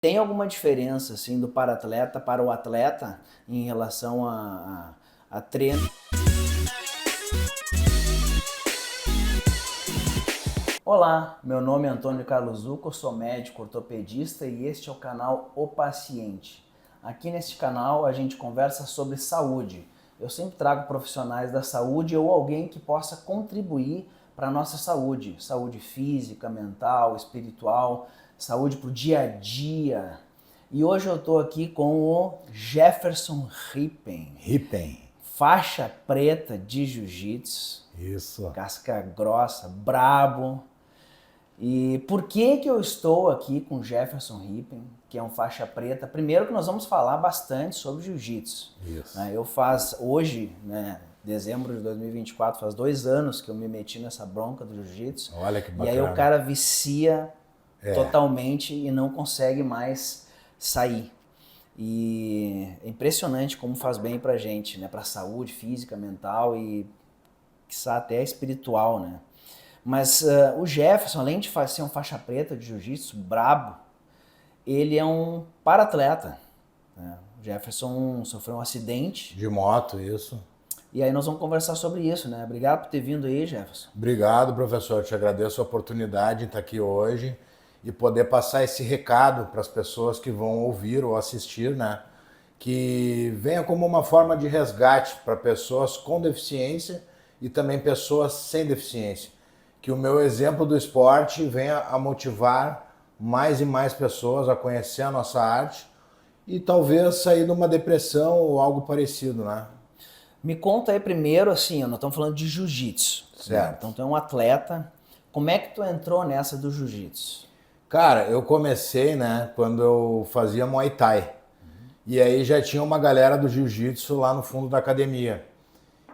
Tem alguma diferença assim do para-atleta para o atleta em relação a treino? Olá, meu nome é Antônio Carlos Zucco, eu sou médico ortopedista e este é o canal O Paciente. Aqui neste canal a gente conversa sobre saúde. Eu sempre trago profissionais da saúde ou alguém que possa contribuir para a nossa saúde. Saúde física, mental, espiritual, saúde para o dia a dia. E hoje eu estou aqui com o Jefferson Rippen, faixa preta de jiu-jitsu. Isso. Casca grossa, brabo. E por que eu estou aqui com o Jefferson Rippen, que é um faixa preta? Primeiro que nós vamos falar bastante sobre jiu-jitsu. Isso. Eu faço hoje, dezembro de 2024, faz 2 anos que eu me meti nessa bronca do jiu-jitsu. Olha que bacana. E aí o cara vicia totalmente e não consegue mais sair. E é impressionante como faz bem pra gente, né? Pra saúde física, mental e quiçá até espiritual, né? Mas o Jefferson, além de ser um faixa preta de jiu-jitsu brabo, ele é um para-atleta, né? O Jefferson sofreu um acidente. De moto, isso. E aí nós vamos conversar sobre isso, né? Obrigado por ter vindo aí, Jefferson. Obrigado, professor. Eu te agradeço a oportunidade de estar aqui hoje e poder passar esse recado para as pessoas que vão ouvir ou assistir, né? Que venha como uma forma de resgate para pessoas com deficiência e também pessoas sem deficiência. Que o meu exemplo do esporte venha a motivar mais e mais pessoas a conhecer a nossa arte e talvez sair de uma depressão ou algo parecido, né? Me conta aí primeiro, assim, nós estamos falando de jiu-jitsu. Certo. Né? Então tu é um atleta. Como é que tu entrou nessa do jiu-jitsu? Cara, eu comecei, né, quando eu fazia Muay Thai. E aí já tinha uma galera do jiu-jitsu lá no fundo da academia.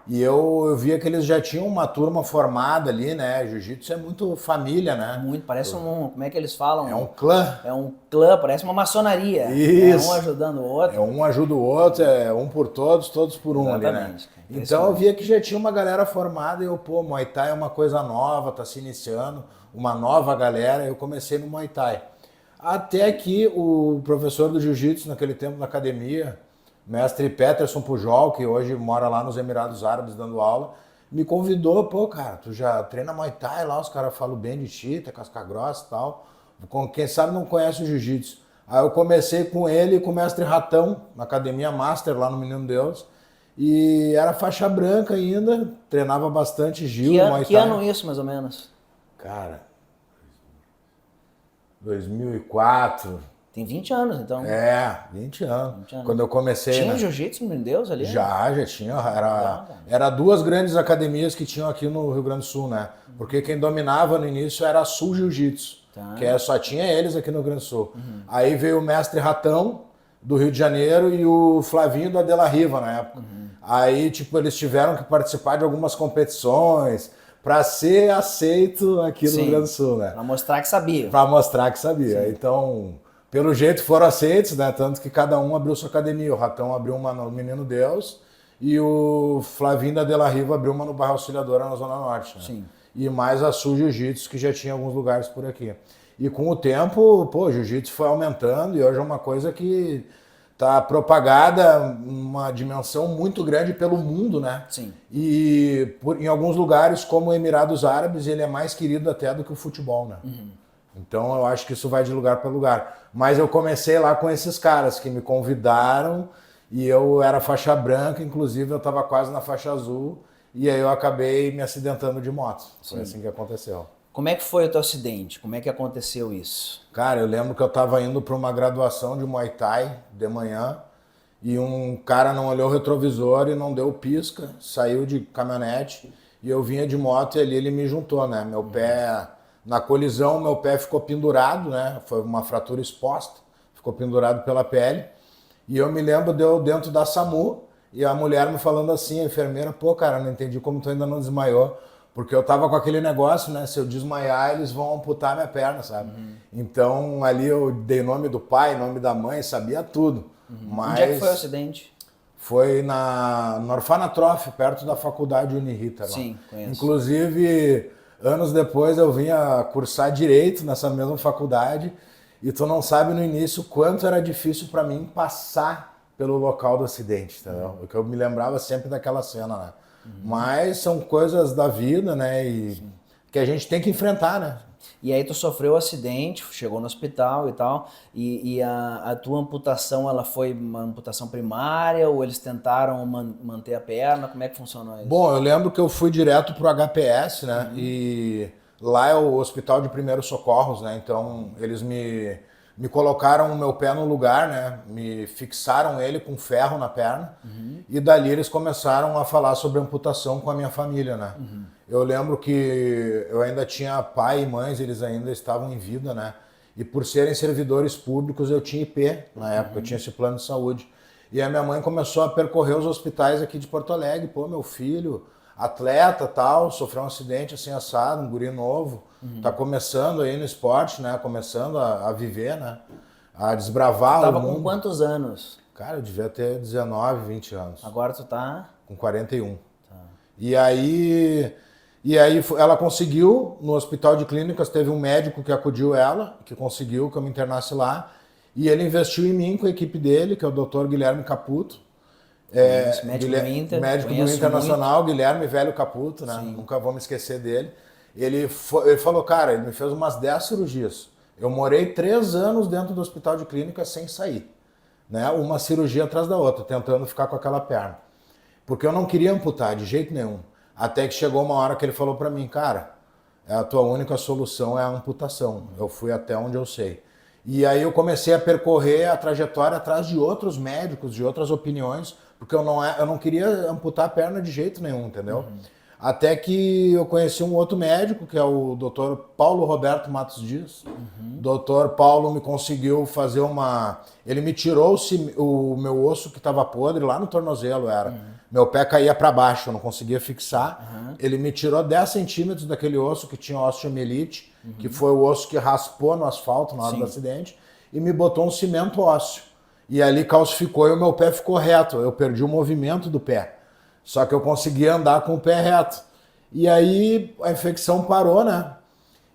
E eu via que eles já tinham uma turma formada ali, né? Jiu-jitsu é muito família, né? Muito, parece como é que eles falam? É um clã. É um clã, parece uma maçonaria. Isso. É um ajudando o outro. É um ajuda o outro, é um por todos, todos por um. Exatamente, ali, né? Então eu via que já tinha uma galera formada e eu, Muay Thai é uma coisa nova, tá se iniciando, uma nova galera, eu comecei no Muay Thai. Até que o professor do Jiu-Jitsu naquele tempo na academia, mestre Peterson Pujol, que hoje mora lá nos Emirados Árabes dando aula, me convidou, cara, tu já treina Muay Thai lá, os caras falam bem de ti, tá casca grossa e tal. Quem sabe não conhece o Jiu-Jitsu. Aí eu comecei com ele e com o mestre Ratão, na Academia Master, lá no Menino Deus. E era faixa branca ainda, treinava bastante Gil, Muay Thai. Que ano isso, mais ou menos? Cara, 2004... Tem 20 anos, então. 20 anos. Quando eu comecei... Tinha jiu-jitsu, meu Deus, ali? Já tinha. Era 2 grandes academias que tinham aqui no Rio Grande do Sul, né? Porque quem dominava no início era a Sul Jiu-Jitsu, que só tinha eles aqui no Rio Grande do Sul. Aí veio o mestre Ratão, do Rio de Janeiro, e o Flavinho da De La Riva, na época. Aí, eles tiveram que participar de algumas competições para ser aceito aqui no Rio Grande do Sul, né? Para mostrar que sabia. Para mostrar que sabia. Sim. Então... Pelo jeito foram aceitos, né? Tanto que cada um abriu sua academia. O Ratão abriu uma no Menino Deus e o Flavinho da De La Riva abriu uma no Bairro Auxiliadora, na Zona Norte. Né? Sim. E mais a Sul Jiu-Jitsu, que já tinha alguns lugares por aqui. E com o tempo, o Jiu-Jitsu foi aumentando e hoje é uma coisa que tá propagada uma dimensão muito grande pelo mundo, né? Sim. E em alguns lugares, como Emirados Árabes, ele é mais querido até do que o futebol, né? Então eu acho que isso vai de lugar para lugar. Mas eu comecei lá com esses caras que me convidaram e eu era faixa branca, inclusive eu estava quase na faixa azul e aí eu acabei me acidentando de moto. Foi assim que aconteceu. Como é que foi o teu acidente? Como é que aconteceu isso? Cara, eu lembro que eu estava indo para uma graduação de Muay Thai de manhã e um cara não olhou o retrovisor e não deu pisca, saiu de caminhonete e eu vinha de moto e ali ele me juntou, né? Meu pé... Na colisão, meu pé ficou pendurado, né? Foi uma fratura exposta, ficou pendurado pela pele. E eu me lembro de eu dentro da SAMU e a mulher me falando assim, a enfermeira, cara, não entendi como tu ainda não desmaiou. Porque eu tava com aquele negócio, né? Se eu desmaiar, eles vão amputar minha perna, sabe? Então ali eu dei nome do pai, nome da mãe, sabia tudo. Mas... Onde é que foi o acidente? Foi no Orfanatrof, perto da faculdade Unirita. Lá. Sim, conheço. Inclusive... Anos depois eu vim a cursar Direito nessa mesma faculdade E tu não sabe no início o quanto era difícil para mim passar pelo local do acidente, entendeu? Porque eu me lembrava sempre daquela cena, né? Mas são coisas da vida, né? E que a gente tem que enfrentar, né? E aí tu sofreu um acidente, chegou no hospital e tal, e a tua amputação, ela foi uma amputação primária ou eles tentaram manter a perna? Como é que funcionou isso? Bom, eu lembro que eu fui direto pro HPS, né? E lá é o Hospital de Primeiros Socorros, né? Então eles me colocaram o meu pé no lugar, né? Me fixaram ele com ferro na perna. E dali eles começaram a falar sobre amputação com a minha família, né? Eu lembro que eu ainda tinha pai e mães, eles ainda estavam em vida, né? E por serem servidores públicos eu tinha IP na época, eu tinha esse plano de saúde. E a minha mãe começou a percorrer os hospitais aqui de Porto Alegre. Pô, meu filho, atleta tal, sofreu um acidente assim assado, um guri novo, tá começando aí no esporte, né? Começando a viver, né? A desbravar Tava o mundo. com quantos anos? Cara, eu devia ter 19, 20 anos. Agora tu tá... Com 41. E aí ela conseguiu, no hospital de clínicas, teve um médico que acudiu ela, que conseguiu que eu me internasse lá. E ele investiu em mim com a equipe dele, que é o Dr. Guilherme Caputo. médico do Inter, médico do conheço Internacional, Guilherme Velho Caputo, né? Nunca vou me esquecer dele. Ele falou, cara, ele me fez umas 10 cirurgias. Eu morei 3 anos dentro do hospital de clínica sem sair. Né? Uma cirurgia atrás da outra, tentando ficar com aquela perna. Porque eu não queria amputar de jeito nenhum. Até que chegou uma hora que ele falou pra mim, cara, a tua única solução é a amputação. Eu fui até onde eu sei. E aí eu comecei a percorrer a trajetória atrás de outros médicos, de outras opiniões, porque eu não queria amputar a perna de jeito nenhum, entendeu? Até que eu conheci um outro médico, que é o Dr. Paulo Roberto Matos Dias. Dr. Paulo me conseguiu fazer ele me tirou o meu osso que estava podre lá no tornozelo, Meu pé caía para baixo, eu não conseguia fixar. Ele me tirou 10 centímetros daquele osso que tinha osteomielite, que foi o osso que raspou no asfalto na hora do acidente, e me botou um cimento ósseo. E ali calcificou e o meu pé ficou reto. Eu perdi o movimento do pé. Só que eu conseguia andar com o pé reto. E aí a infecção parou, né?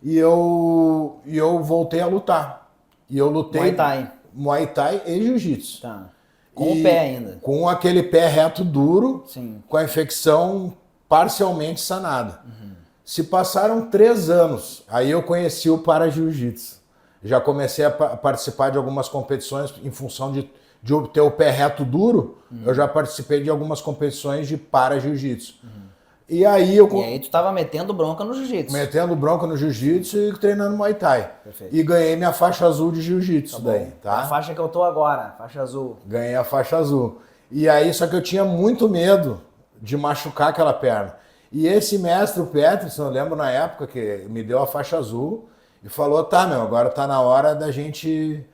E eu voltei a lutar. E eu lutei... Muay Thai. Muay Thai e Jiu-Jitsu. Tá. Com o pé ainda. Com aquele pé reto duro, Sim. com a infecção parcialmente sanada. Se passaram 3 anos, aí eu conheci o Para-Jiu-Jitsu. Já comecei a participar de algumas competições em função de ter o pé reto duro, eu já participei de algumas competições de Para-Jiu-Jitsu. E aí tu tava metendo bronca no jiu-jitsu. Metendo bronca no jiu-jitsu e treinando Muay Thai. Perfeito. E ganhei minha faixa azul de jiu-jitsu daí, tá? A faixa que eu tô agora, faixa azul. Ganhei a faixa azul. E aí, só que eu tinha muito medo de machucar aquela perna. E esse mestre, o Peterson, eu lembro na época que me deu a faixa azul e falou, tá, meu, agora tá na hora da gente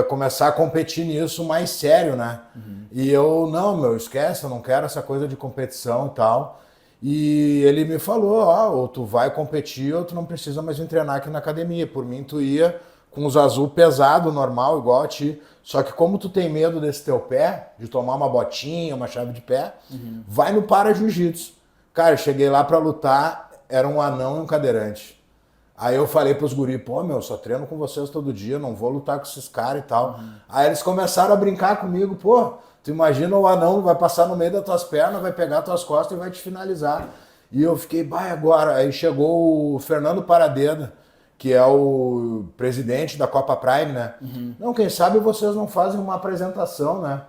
começar a competir nisso mais sério, né? E eu, não, meu, esquece, eu não quero essa coisa de competição e tal. E ele me falou, ou tu vai competir ou tu não precisa mais vir treinar aqui na academia. Por mim, tu ia com os azul pesado, normal, igual a ti. Só que como tu tem medo desse teu pé, de tomar uma botinha, uma chave de pé, vai no Para-Jiu-Jitsu. Cara, eu cheguei lá pra lutar, era um anão e um cadeirante. Aí eu falei pros guri, pô, meu, só treino com vocês todo dia, não vou lutar com esses caras e tal. Aí eles começaram a brincar comigo, pô, tu imagina o anão vai passar no meio das tuas pernas, vai pegar tuas costas e vai te finalizar. E eu fiquei, vai agora. Aí chegou o Fernando Paradeda, que é o presidente da Copa Prime, né? Não, quem sabe vocês não fazem uma apresentação, né?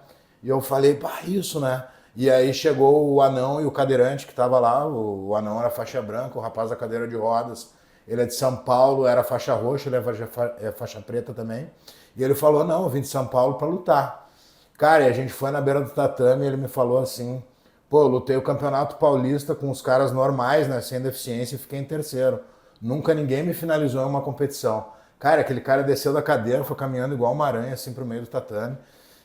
E eu falei, pá, isso, né? E aí chegou o anão e o cadeirante que tava lá, o anão era faixa branca, o rapaz da cadeira de rodas, ele é de São Paulo, era faixa roxa, ele é faixa preta também. E ele falou, não, eu vim de São Paulo para lutar. Cara, e a gente foi na beira do tatame e ele me falou assim, pô, eu lutei o Campeonato Paulista com os caras normais, né, sem deficiência, e fiquei em terceiro. Nunca ninguém me finalizou em uma competição. Cara, aquele cara desceu da cadeira, foi caminhando igual uma aranha, assim, pro meio do tatame.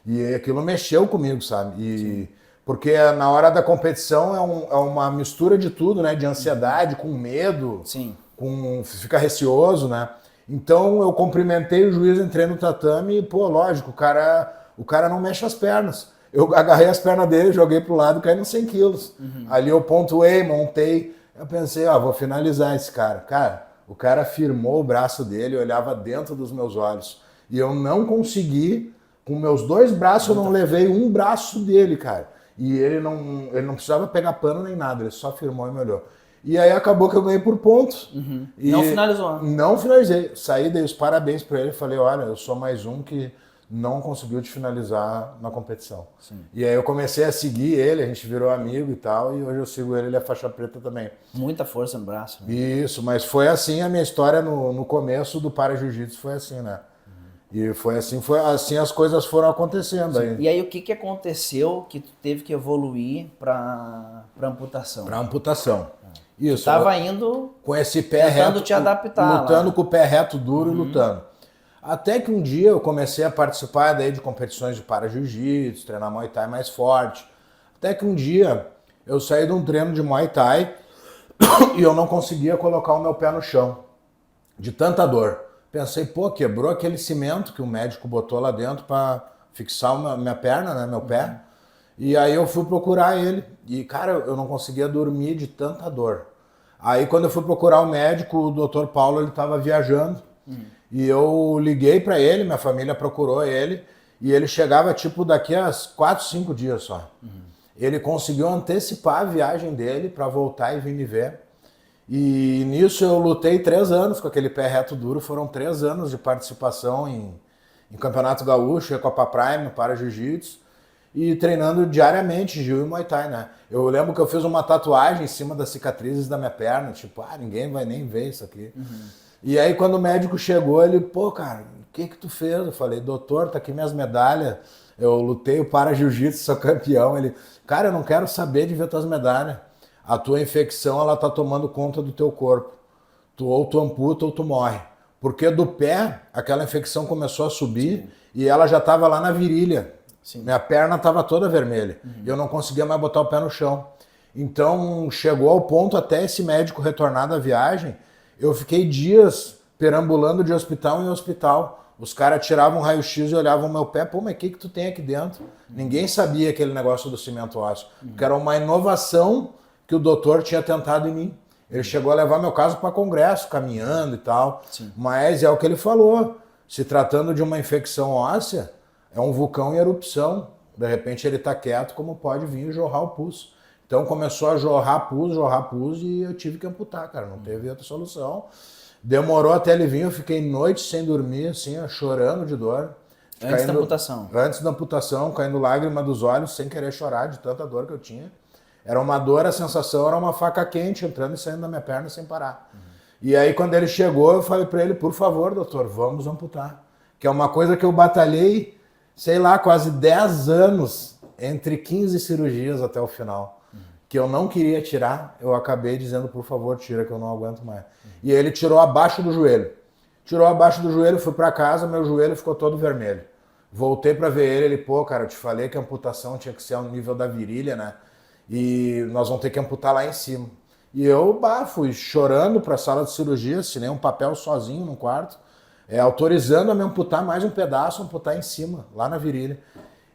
E aquilo mexeu comigo, sabe? Porque na hora da competição é uma mistura de tudo, né? De ansiedade, com medo, Sim. Fica receoso, né? Então eu cumprimentei o juiz, entrei no tatame e, pô, lógico, o cara não mexe as pernas. Eu agarrei as pernas dele, joguei pro lado e caí nos 100 quilos. Ali eu pontuei, montei. Eu pensei, vou finalizar esse cara. Cara, O cara firmou o braço dele, olhava dentro dos meus olhos. E eu não consegui, com meus 2 braços, eu não levei um braço dele, cara. E ele não precisava pegar pano nem nada, ele só firmou e me olhou. E aí acabou que eu ganhei por pontos. E Não finalizou. não finalizei. Saí, dei os parabéns pra ele e falei, olha, eu sou mais um que não conseguiu te finalizar na competição. Sim. E aí eu comecei a seguir ele, a gente virou amigo e tal, e hoje eu sigo ele é faixa preta também. Muita força no braço. Né? Isso, mas foi assim a minha história no começo do para jiu-jitsu, foi assim, né? E foi assim as coisas foram acontecendo. Aí. E aí o que aconteceu que tu teve que evoluir para amputação? Para amputação. Isso. Tava indo com esse pé tentando reto, te adaptar lutando lá. com o pé reto duro e lutando. Até que um dia eu comecei a participar daí de competições de para jiu-jitsu, treinar Muay Thai mais forte. Até que um dia eu saí de um treino de Muay Thai e eu não conseguia colocar o meu pé no chão, de tanta dor. Pensei, pô, quebrou aquele cimento que o médico botou lá dentro para fixar minha perna, né, meu pé. E aí eu fui procurar ele e, cara, eu não conseguia dormir de tanta dor. Aí quando eu fui procurar o médico, o Dr. Paulo, ele estava viajando. E eu liguei para ele, minha família procurou ele, e ele chegava tipo daqui a 4, 5 dias só. Ele conseguiu antecipar a viagem dele para voltar e vir me ver. E nisso eu lutei 3 anos com aquele pé reto duro, foram 3 anos de participação em Campeonato Gaúcho, Copa Prime, para Jiu-Jitsu, e treinando diariamente Jiu e Muay Thai, né? Eu lembro que eu fiz uma tatuagem em cima das cicatrizes da minha perna, tipo, ninguém vai nem ver isso aqui. E aí quando o médico chegou, ele, pô, cara, o que tu fez? Eu falei, doutor, tá aqui minhas medalhas, eu lutei o para jiu-jitsu, sou campeão. Ele, cara, eu não quero saber de ver tuas medalhas. A tua infecção, ela tá tomando conta do teu corpo. Ou tu amputa ou tu morre. Porque do pé, aquela infecção começou a subir e ela já tava lá na virilha. Minha perna tava toda vermelha. E eu não conseguia mais botar o pé no chão. Então, chegou ao ponto, até esse médico retornar da viagem, eu fiquei dias perambulando de hospital em hospital. Os caras tiravam um raio-x e olhavam o meu pé. Pô, mas o que tu tem aqui dentro? Ninguém sabia aquele negócio do cimento ósseo. Que era uma inovação que o doutor tinha tentado em mim. Ele chegou a levar meu caso para congresso, caminhando e tal. Mas é o que ele falou. Se tratando de uma infecção óssea, é um vulcão em erupção. De repente ele está quieto, como pode vir jorrar o pus. Então começou a jorrar pus e eu tive que amputar, cara. Não teve outra solução. Demorou até ele vir, eu fiquei noites sem dormir, assim, chorando de dor. Antes da amputação? Antes da amputação, caindo lágrima dos olhos, sem querer chorar de tanta dor que eu tinha. Era uma dor, a sensação era uma faca quente entrando e saindo da minha perna sem parar. E aí quando ele chegou, eu falei para ele, por favor, doutor, vamos amputar. Que é uma coisa que eu batalhei, sei lá, quase 10 anos, entre 15 cirurgias até o final. Que eu não queria tirar, eu acabei dizendo, por favor, tira, que eu não aguento mais. E ele tirou abaixo do joelho. Tirou abaixo do joelho, fui para casa, meu joelho ficou todo vermelho. Voltei para ver ele, pô, cara, eu te falei que a amputação tinha que ser ao nível da virilha, né? E nós vamos ter que amputar lá em cima. E eu, fui chorando para a sala de cirurgia, assinei um papel sozinho no quarto, autorizando a me amputar mais um pedaço, amputar em cima, lá na virilha.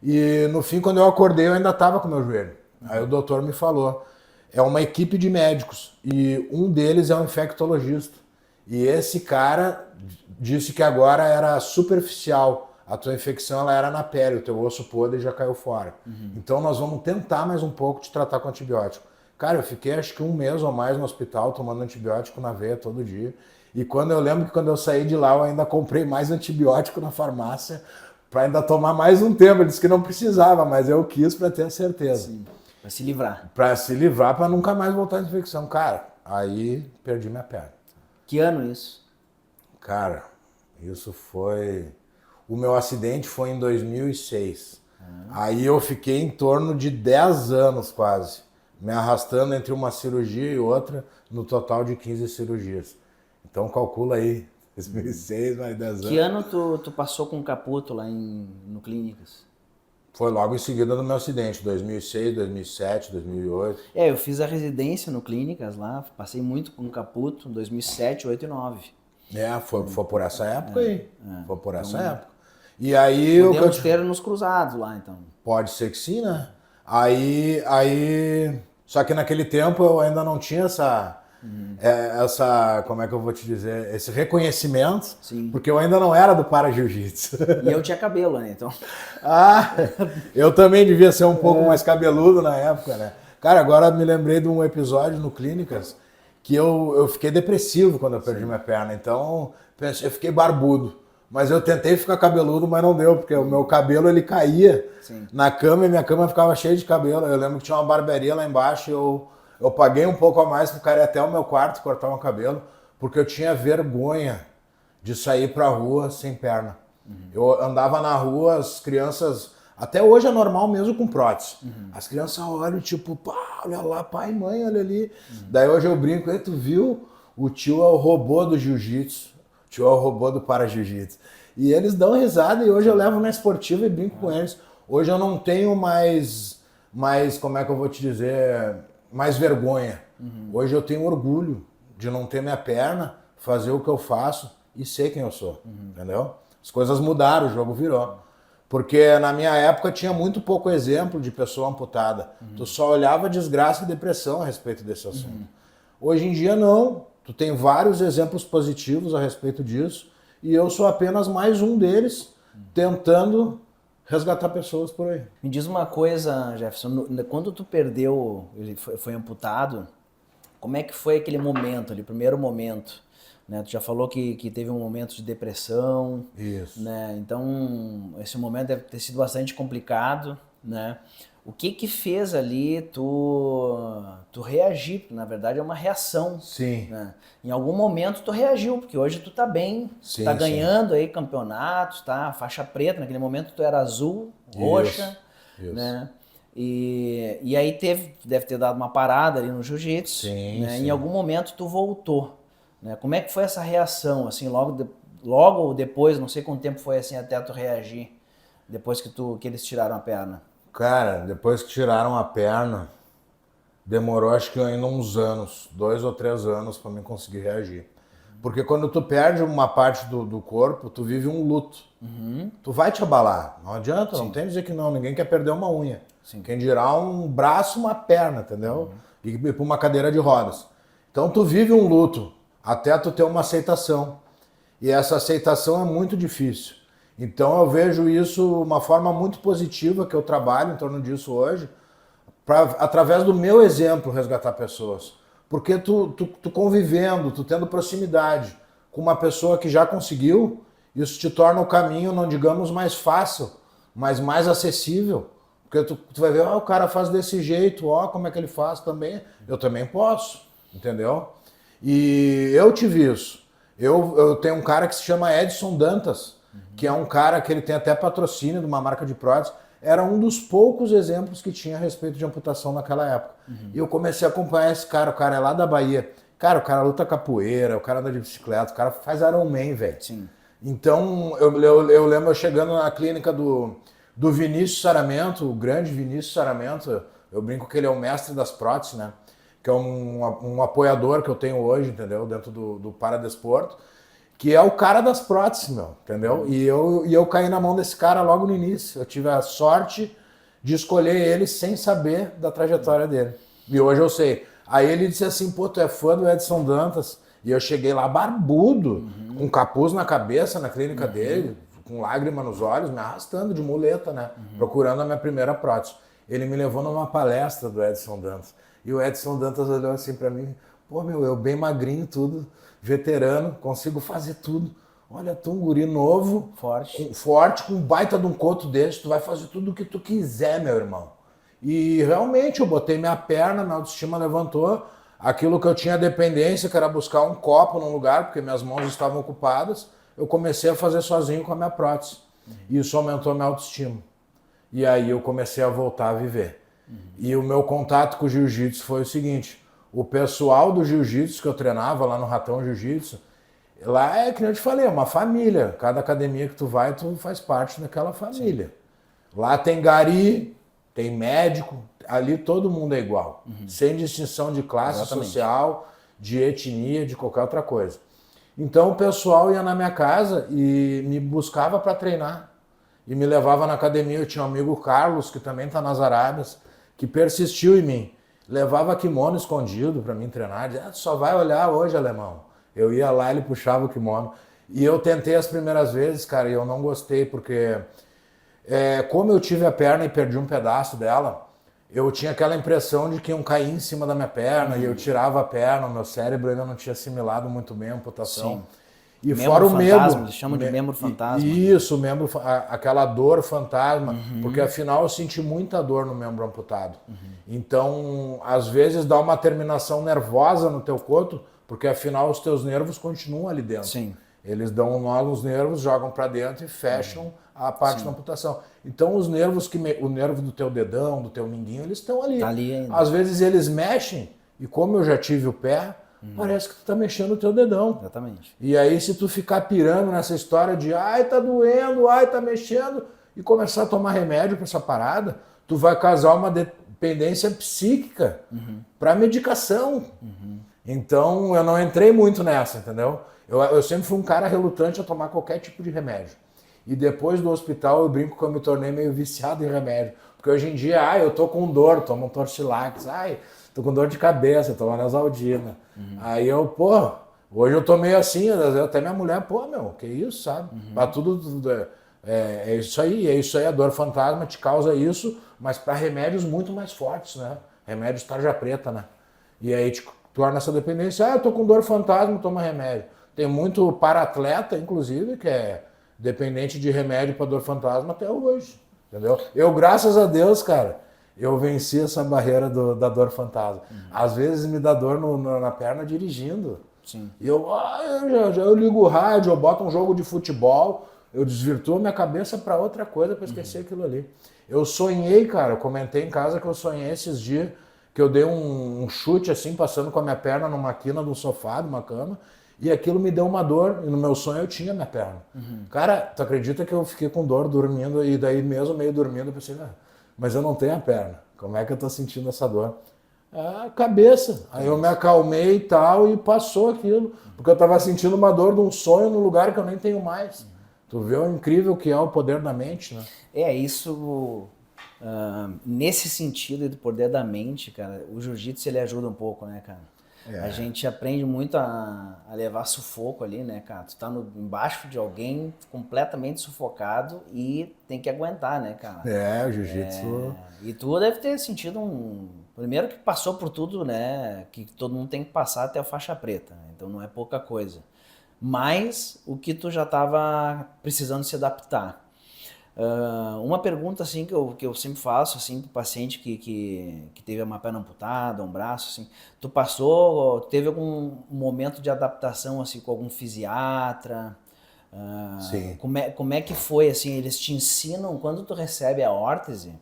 E no fim, quando eu acordei, eu ainda estava com o meu joelho. Aí o doutor me falou, é uma equipe de médicos e um deles é um infectologista. E esse cara disse que agora era superficial, a tua infecção ela era na pele, o teu osso podre já caiu fora. Então nós vamos tentar mais um pouco te tratar com antibiótico. Cara, eu fiquei acho que 1 mês ou mais no hospital tomando antibiótico na veia todo dia. E eu lembro que quando eu saí de lá eu ainda comprei mais antibiótico na farmácia para ainda tomar mais um tempo. Ele disse que não precisava, mas eu quis para ter a certeza. Sim. Para se livrar. Para se livrar, para nunca mais voltar à infecção. Cara, aí perdi minha perna. Que ano isso? Cara, isso foi... O meu acidente foi em 2006. Aí eu fiquei em torno de 10 anos quase, me arrastando entre uma cirurgia e outra, no total de 15 cirurgias. Então calcula aí, 2006 mais 10 anos. Que ano tu passou com o Caputo lá no Clínicas? Foi logo em seguida do meu acidente, 2006, 2007, 2008. Eu fiz a residência no Clínicas lá, passei muito com o Caputo, 2007, 8 e 9. Foi por essa época aí. Foi por essa época. E aí... Podemos ter nos cruzados lá, então. Pode ser que sim, né? Aí... Só que naquele tempo eu ainda não tinha essa Essa, como é que eu vou te dizer, esse reconhecimento, Sim. porque eu ainda não era do para jiu-jitsu. E eu tinha cabelo, né? Então. Eu também devia ser um pouco mais cabeludo na época, né? Cara, agora me lembrei de um episódio no Clínicas que eu fiquei depressivo quando eu perdi minha perna, então eu fiquei barbudo. Mas eu tentei ficar cabeludo, mas não deu, porque o meu cabelo ele caía na cama e minha cama ficava cheia de cabelo. Eu lembro que tinha uma barbearia lá embaixo e eu paguei um pouco a mais pro cara ir até o meu quarto cortar o cabelo, porque eu tinha vergonha de sair pra rua sem perna. Eu andava na rua, as crianças... Até hoje é normal mesmo com prótese. As crianças olham tipo, pá, olha lá, pai e mãe, olha ali. Daí hoje eu brinco, tu viu? O tio é o robô do jiu-jitsu. O tio é o robô do para-jiu-jitsu. E eles dão risada e hoje eu levo na esportiva e brinco com eles. Hoje eu não tenho mais, como é que eu vou te dizer, mais vergonha. Hoje eu tenho orgulho de não ter minha perna, fazer o que eu faço e ser quem eu sou, entendeu? As coisas mudaram, o jogo virou. Porque na minha época tinha muito pouco exemplo de pessoa amputada. Tu só olhava desgraça e depressão a respeito desse assunto. Hoje em dia não. Tu tem vários exemplos positivos a respeito disso. E eu sou apenas mais um deles tentando resgatar pessoas por aí. Me diz uma coisa, Jefferson. Quando tu perdeu, ele foi amputado, como é que foi aquele momento ali, primeiro momento? Né? Tu já falou que teve um momento de depressão. Isso. Né? Então, esse momento deve ter sido bastante complicado, né? O que fez ali tu reagir? Porque, na verdade, é uma reação. Sim. Né? Em algum momento tu reagiu, porque hoje tu tá bem, Sim, tá ganhando aí campeonatos, tá? Faixa preta, naquele momento tu era azul, roxa, Isso. né? E aí deve ter dado uma parada ali no jiu-jitsu, né? Em algum momento tu voltou. Né? Como é que foi essa reação, assim, logo ou depois, não sei quanto tempo foi assim até tu reagir, depois que eles tiraram a perna? Cara, depois que tiraram a perna, demorou acho que ainda uns anos, 2 ou 3 anos para mim conseguir reagir. Porque quando tu perde uma parte do corpo, tu vive um luto. Tu vai te abalar, não adianta, não tem que dizer que não, ninguém quer perder uma unha. Quem dirá um braço, uma perna, entendeu? E para uma cadeira de rodas. Então tu vive um luto, até tu ter uma aceitação. E essa aceitação é muito difícil. Então eu vejo isso uma forma muito positiva que eu trabalho em torno disso hoje, para através do meu exemplo resgatar pessoas. Porque tu convivendo, tu tendo proximidade com uma pessoa que já conseguiu, isso te torna o caminho, não digamos mais fácil, mas mais acessível. Porque tu vai ver, o cara faz desse jeito, como é que ele faz também, eu também posso, entendeu? E eu tive isso. Eu tenho um cara que se chama Edson Dantas, que é um cara que ele tem até patrocínio de uma marca de prótese. Era um dos poucos exemplos que tinha a respeito de amputação naquela época. E eu comecei a acompanhar esse cara, o cara é lá da Bahia. Cara, o cara luta capoeira, o cara anda de bicicleta, o cara faz Ironman, velho. Então, eu lembro eu chegando na clínica do Vinícius Saramento, o grande Vinícius Saramento, eu brinco que ele é o mestre das próteses, né? Que é um apoiador que eu tenho hoje, entendeu? Dentro do Paradesporto, que é o cara das próteses, meu, entendeu? E eu caí na mão desse cara logo no início. Eu tive a sorte de escolher ele sem saber da trajetória dele. E hoje eu sei. Aí ele disse assim, pô, tu é fã do Edson Dantas? E eu cheguei lá barbudo, com capuz na cabeça, na clínica dele, com lágrima nos olhos, me arrastando de muleta, né? Procurando a minha primeira prótese. Ele me levou numa palestra do Edson Dantas. E o Edson Dantas olhou assim pra mim, pô, meu, eu bem magrinho, tudo, veterano, consigo fazer tudo. Olha, tu um guri novo, forte, com um baita de um coto desse, tu vai fazer tudo o que tu quiser, meu irmão. E realmente eu botei minha perna, minha autoestima levantou, aquilo que eu tinha dependência, que era buscar um copo num lugar, porque minhas mãos estavam ocupadas, eu comecei a fazer sozinho com a minha prótese. E isso aumentou a minha autoestima. E aí eu comecei a voltar a viver. E o meu contato com o jiu-jitsu foi o seguinte, o pessoal do jiu-jitsu que eu treinava lá no Ratão Jiu-Jitsu, lá é, que eu te falei, é uma família. Cada academia que tu vai, tu faz parte daquela família. Lá tem gari, tem médico, ali todo mundo é igual. Sem distinção de classe social, de etnia, de qualquer outra coisa. Então o pessoal ia na minha casa e me buscava para treinar. E me levava na academia. Eu tinha um amigo Carlos, que também está nas Arábias, que persistiu em mim. levava kimono escondido para mim treinar, dizia, tu só vai olhar hoje, alemão. Eu ia lá, ele puxava o kimono. E eu tentei as primeiras vezes, cara, e eu não gostei, porque como eu tive a perna e perdi um pedaço dela, eu tinha aquela impressão de que iam cair em cima da minha perna, e eu tirava a perna, o meu cérebro ainda não tinha assimilado muito bem a amputação. Sim. E Membro fora o fantasma, membro. eles chamam de membro fantasma. Isso, aquela dor fantasma, porque afinal eu senti muita dor no membro amputado. Então, às vezes dá uma terminação nervosa no teu corpo, porque afinal os teus nervos continuam ali dentro. Sim. Eles dão um nó nos nervos, jogam para dentro e fecham a parte da amputação. Então os nervos, o nervo do teu dedão, do teu minguinho, eles estão ali. Tá ali ainda. Às vezes eles mexem, e como eu já tive o pé, parece que tu tá mexendo o teu dedão. Exatamente. E aí se tu ficar pirando nessa história de ai, tá doendo, ai, tá mexendo, e começar a tomar remédio para essa parada, tu vai causar uma dependência psíquica para medicação. Então eu não entrei muito nessa, entendeu? Eu sempre fui um cara relutante a tomar qualquer tipo de remédio. E depois do hospital eu brinco que eu me tornei meio viciado em remédio. Porque hoje em dia, eu tô com dor, tomo um Torcilax, tô com dor de cabeça, tomo Neosaldina. Aí hoje eu tô meio assim, até minha mulher, que isso, sabe? Pra tudo é isso aí, a dor fantasma te causa isso, mas para remédios muito mais fortes, né? Remédios tarja preta, né? E aí te torna essa dependência, eu tô com dor fantasma, toma remédio. Tem muito para-atleta, inclusive, que é dependente de remédio para dor fantasma até hoje, entendeu? Eu, graças a Deus, cara, eu venci essa barreira da dor fantasma. Às vezes me dá dor na perna dirigindo. Sim. E eu ligo o rádio, eu boto um jogo de futebol, eu desvirtuo minha cabeça para outra coisa para esquecer aquilo ali. Eu sonhei, cara, eu comentei em casa que eu sonhei esses dias que eu dei um chute assim, passando com a minha perna numa quina de um sofá, de uma cama, e aquilo me deu uma dor, e no meu sonho eu tinha minha perna. Cara, tu acredita que eu fiquei com dor dormindo, e daí mesmo meio dormindo eu pensei, mas eu não tenho a perna, como é que eu tô sentindo essa dor? A cabeça. Aí eu me acalmei e tal, e passou aquilo, porque eu tava sentindo uma dor de um sonho num lugar que eu nem tenho mais. Tu vê o incrível que é o poder da mente, né? Isso... nesse sentido do poder da mente, cara, o jiu-jitsu ele ajuda um pouco, né, cara? A gente aprende muito a levar sufoco ali, né, cara? Tu tá embaixo de alguém completamente sufocado e tem que aguentar, né, cara? O jiu-jitsu... E tu deve ter sentido primeiro que passou por tudo, né, que todo mundo tem que passar até a faixa preta, né? Então não é pouca coisa. Mas o que tu já tava precisando se adaptar. Uma pergunta assim que eu sempre faço assim para o paciente que teve uma perna amputada, um braço, assim, teve algum momento de adaptação assim com algum fisiatra? Sim. Como é que foi assim? Eles te ensinam quando tu recebe a órtese?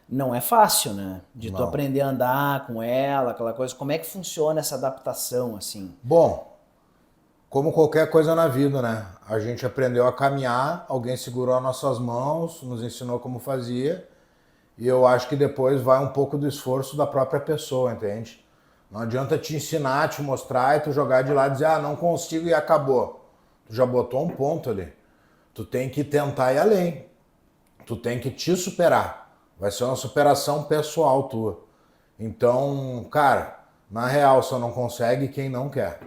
Não é fácil, né? De tu aprender a andar com ela, aquela coisa. Como é que funciona essa adaptação assim? Bom, como qualquer coisa na vida, né? A gente aprendeu a caminhar, alguém segurou as nossas mãos, nos ensinou como fazia, e eu acho que depois vai um pouco do esforço da própria pessoa, entende? Não adianta te ensinar, te mostrar e tu jogar de lado e dizer, não consigo e acabou. Tu já botou um ponto ali. Tu tem que tentar ir além. Tu tem que te superar. Vai ser uma superação pessoal tua. Então, cara, na real, só não consegue quem não quer.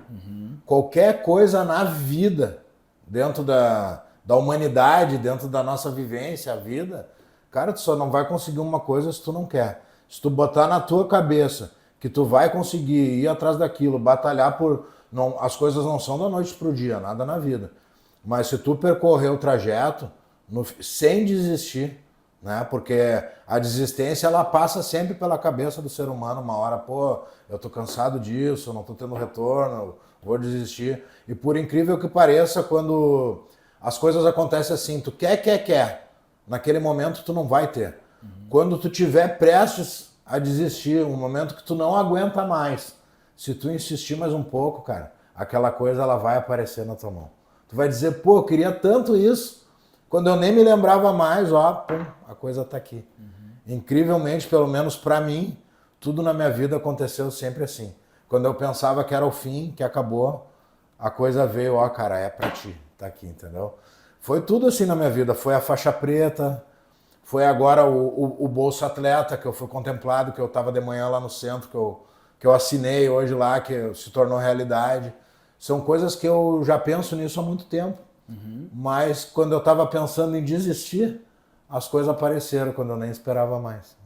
Qualquer coisa na vida, dentro da humanidade, dentro da nossa vivência, a vida, cara, tu só não vai conseguir uma coisa se tu não quer. Se tu botar na tua cabeça que tu vai conseguir ir atrás daquilo, batalhar por... as coisas não são da noite pro dia, nada na vida. Mas se tu percorrer o trajeto sem desistir, né? Porque a desistência ela passa sempre pela cabeça do ser humano, uma hora, eu tô cansado disso, não tô tendo retorno, vou desistir. E por incrível que pareça, quando as coisas acontecem assim, tu quer, naquele momento tu não vai ter. Quando tu tiver prestes a desistir, um momento que tu não aguenta mais, se tu insistir mais um pouco, cara, aquela coisa ela vai aparecer na tua mão. Tu vai dizer, eu queria tanto isso, quando eu nem me lembrava mais, a coisa tá aqui. Incrivelmente, pelo menos pra mim, tudo na minha vida aconteceu sempre assim. Quando eu pensava que era o fim, que acabou, a coisa veio, cara, é pra ti, tá aqui, entendeu? Foi tudo assim na minha vida, foi a faixa preta, Foi agora o Bolsa Atleta, que eu fui contemplado, que eu estava de manhã lá no centro, que eu assinei hoje lá, que se tornou realidade. São coisas que eu já penso nisso há muito tempo. Mas quando eu estava pensando em desistir, as coisas apareceram quando eu nem esperava mais.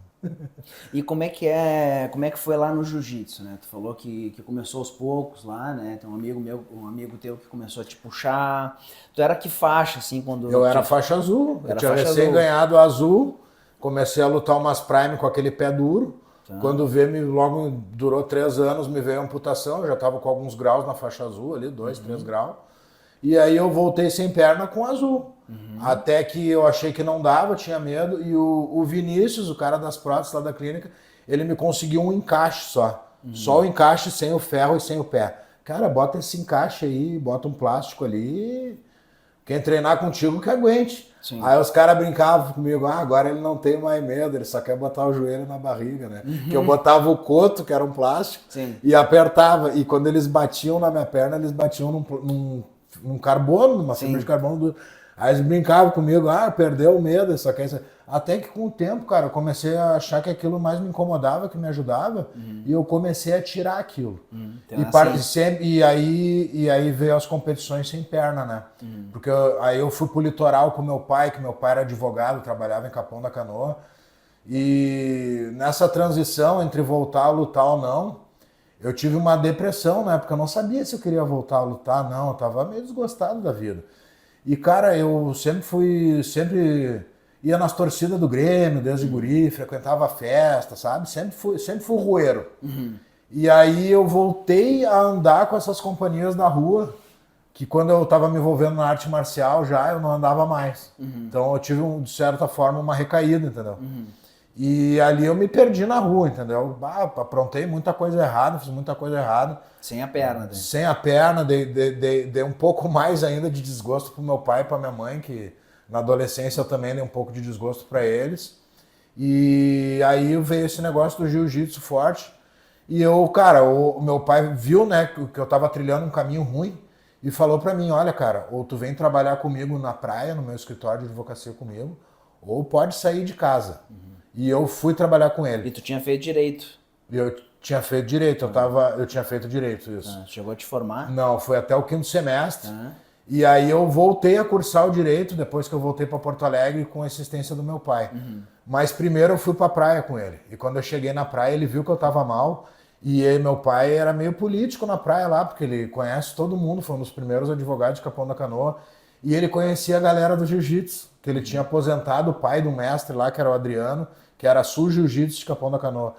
E como é que foi lá no jiu-jitsu, né? Tu falou que começou aos poucos lá, né? Tem um amigo meu, um amigo teu que começou a te puxar. Tu era que faixa, assim, quando... Eu era faixa azul, eu Era tinha faixa recém azul. ganhado o azul, comecei a lutar umas prime com aquele pé duro. Tá. Quando veio, logo durou 3 anos, me veio a amputação, eu já estava com alguns graus na faixa azul ali, 2, 3 graus. E aí eu voltei sem perna com azul. Até que eu achei que não dava, tinha medo. E o Vinícius, o cara das próteses lá da clínica, ele me conseguiu um encaixe só. Só o encaixe sem o ferro e sem o pé. Cara, bota esse encaixe aí, bota um plástico ali. Quem treinar contigo que aguente. Sim. Aí os caras brincavam comigo, agora ele não tem mais medo, ele só quer botar o joelho na barriga, né? Que eu botava o coto, que era um plástico, Sim. e apertava. E quando eles batiam na minha perna, eles batiam num carbono, numa fibra de carbono duro. Aí eles brincavam comigo, perdeu o medo, só quer isso. Até que com o tempo, cara, eu comecei a achar que aquilo mais me incomodava, que me ajudava, e eu comecei a tirar aquilo. Então, E aí veio as competições sem perna, né? Porque aí eu fui pro litoral com meu pai, que meu pai era advogado, trabalhava em Capão da Canoa. E nessa transição entre voltar a lutar ou não, eu tive uma depressão, né? Porque eu não sabia se eu queria voltar a lutar, não. Eu tava meio desgostado da vida. E, cara, eu sempre ia nas torcidas do Grêmio, desde guri, frequentava a festa, sabe? Sempre fui rueiro. E aí eu voltei a andar com essas companhias da rua, que quando eu tava me envolvendo na arte marcial já, eu não andava mais. Então eu tive, de certa forma, uma recaída, entendeu? E ali eu me perdi na rua, entendeu? Aprontei muita coisa errada, fiz muita coisa errada. sem a perna, né? Sem a perna, dei um pouco mais ainda de desgosto pro meu pai e pra minha mãe, que na adolescência eu também dei um pouco de desgosto para eles. E aí veio esse negócio do jiu-jitsu forte. E cara, o meu pai viu, né, que eu tava trilhando um caminho ruim e falou pra mim, olha, cara, ou tu vem trabalhar comigo na praia, no meu escritório de advocacia comigo, ou pode sair de casa. E eu fui trabalhar com ele. E tu tinha feito direito. Eu tinha feito direito, eu tinha feito direito, isso. Chegou a te formar? Não, foi até o 5º semestre. E aí eu voltei a cursar o direito, depois que eu voltei para Porto Alegre com assistência do meu pai. Mas primeiro eu fui para a praia com ele. E quando eu cheguei na praia, ele viu que eu estava mal. E aí, meu pai era meio político na praia lá, porque ele conhece todo mundo, foi um dos primeiros advogados de Capão da Canoa. E ele conhecia a galera do jiu-jitsu, que ele tinha aposentado o pai do mestre lá, que era o Adriano, que era sul jiu-jitsu de Capão da Canoa.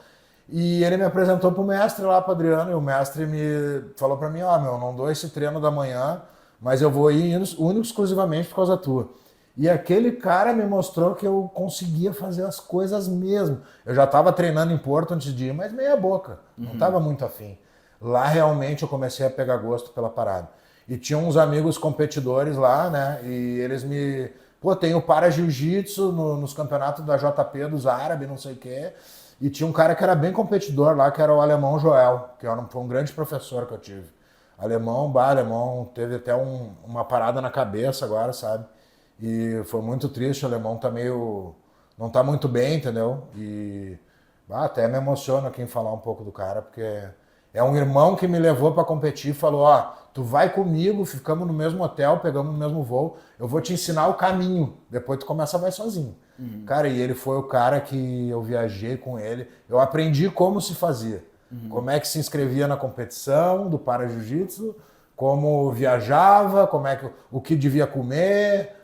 E ele me apresentou pro mestre lá, pro Adriano, e o mestre me falou para mim, não dou esse treino da manhã, mas eu vou ir único exclusivamente por causa tua. E aquele cara me mostrou que eu conseguia fazer as coisas mesmo. Eu já estava treinando em Porto antes de ir, mas meia boca, não estava muito afim. Lá realmente eu comecei a pegar gosto pela parada. E tinha uns amigos competidores lá, né, e eles me... tem o para jiu-jitsu nos campeonatos da JP dos árabes, não sei o quê. E tinha um cara que era bem competidor lá, que era o alemão Joel, que foi um grande professor que eu tive. Alemão, teve até uma parada na cabeça agora, sabe? E foi muito triste, o alemão tá não tá muito bem, entendeu? E até me emociona aqui em falar um pouco do cara, porque é um irmão que me levou para competir e falou, tu vai comigo, ficamos no mesmo hotel, pegamos no mesmo voo, eu vou te ensinar o caminho, depois tu começa a vai sozinho. Cara, e ele foi o cara que eu viajei com ele, eu aprendi como se fazia, como é que se inscrevia na competição do para jiu-jitsu, como viajava, o que devia comer,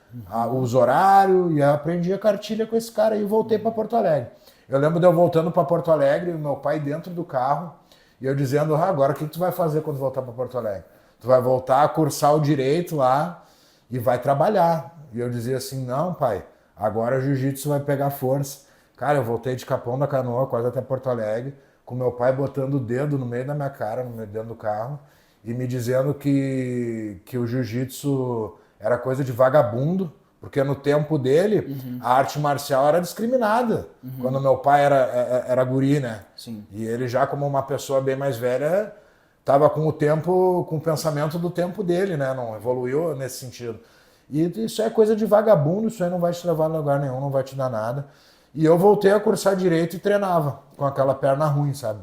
os horários, e eu aprendi a cartilha com esse cara e voltei para Porto Alegre. Eu lembro de eu voltando para Porto Alegre, meu pai dentro do carro, e eu dizendo, agora o que tu vai fazer quando voltar para Porto Alegre? Tu vai voltar a cursar o direito lá e vai trabalhar. E eu dizia assim, não, pai, agora o jiu-jitsu vai pegar força. Cara, eu voltei de Capão da Canoa, quase até Porto Alegre, com meu pai botando o dedo no meio da minha cara, dentro do carro, e me dizendo que o jiu-jitsu era coisa de vagabundo, porque no tempo dele, a arte marcial era discriminada. Quando meu pai era guri, né? Sim. E ele já como uma pessoa bem mais velha, estava com o pensamento do tempo dele, né? Não evoluiu nesse sentido. E isso é coisa de vagabundo, isso aí não vai te levar a lugar nenhum, não vai te dar nada. E eu voltei a cursar direito e treinava com aquela perna ruim, sabe?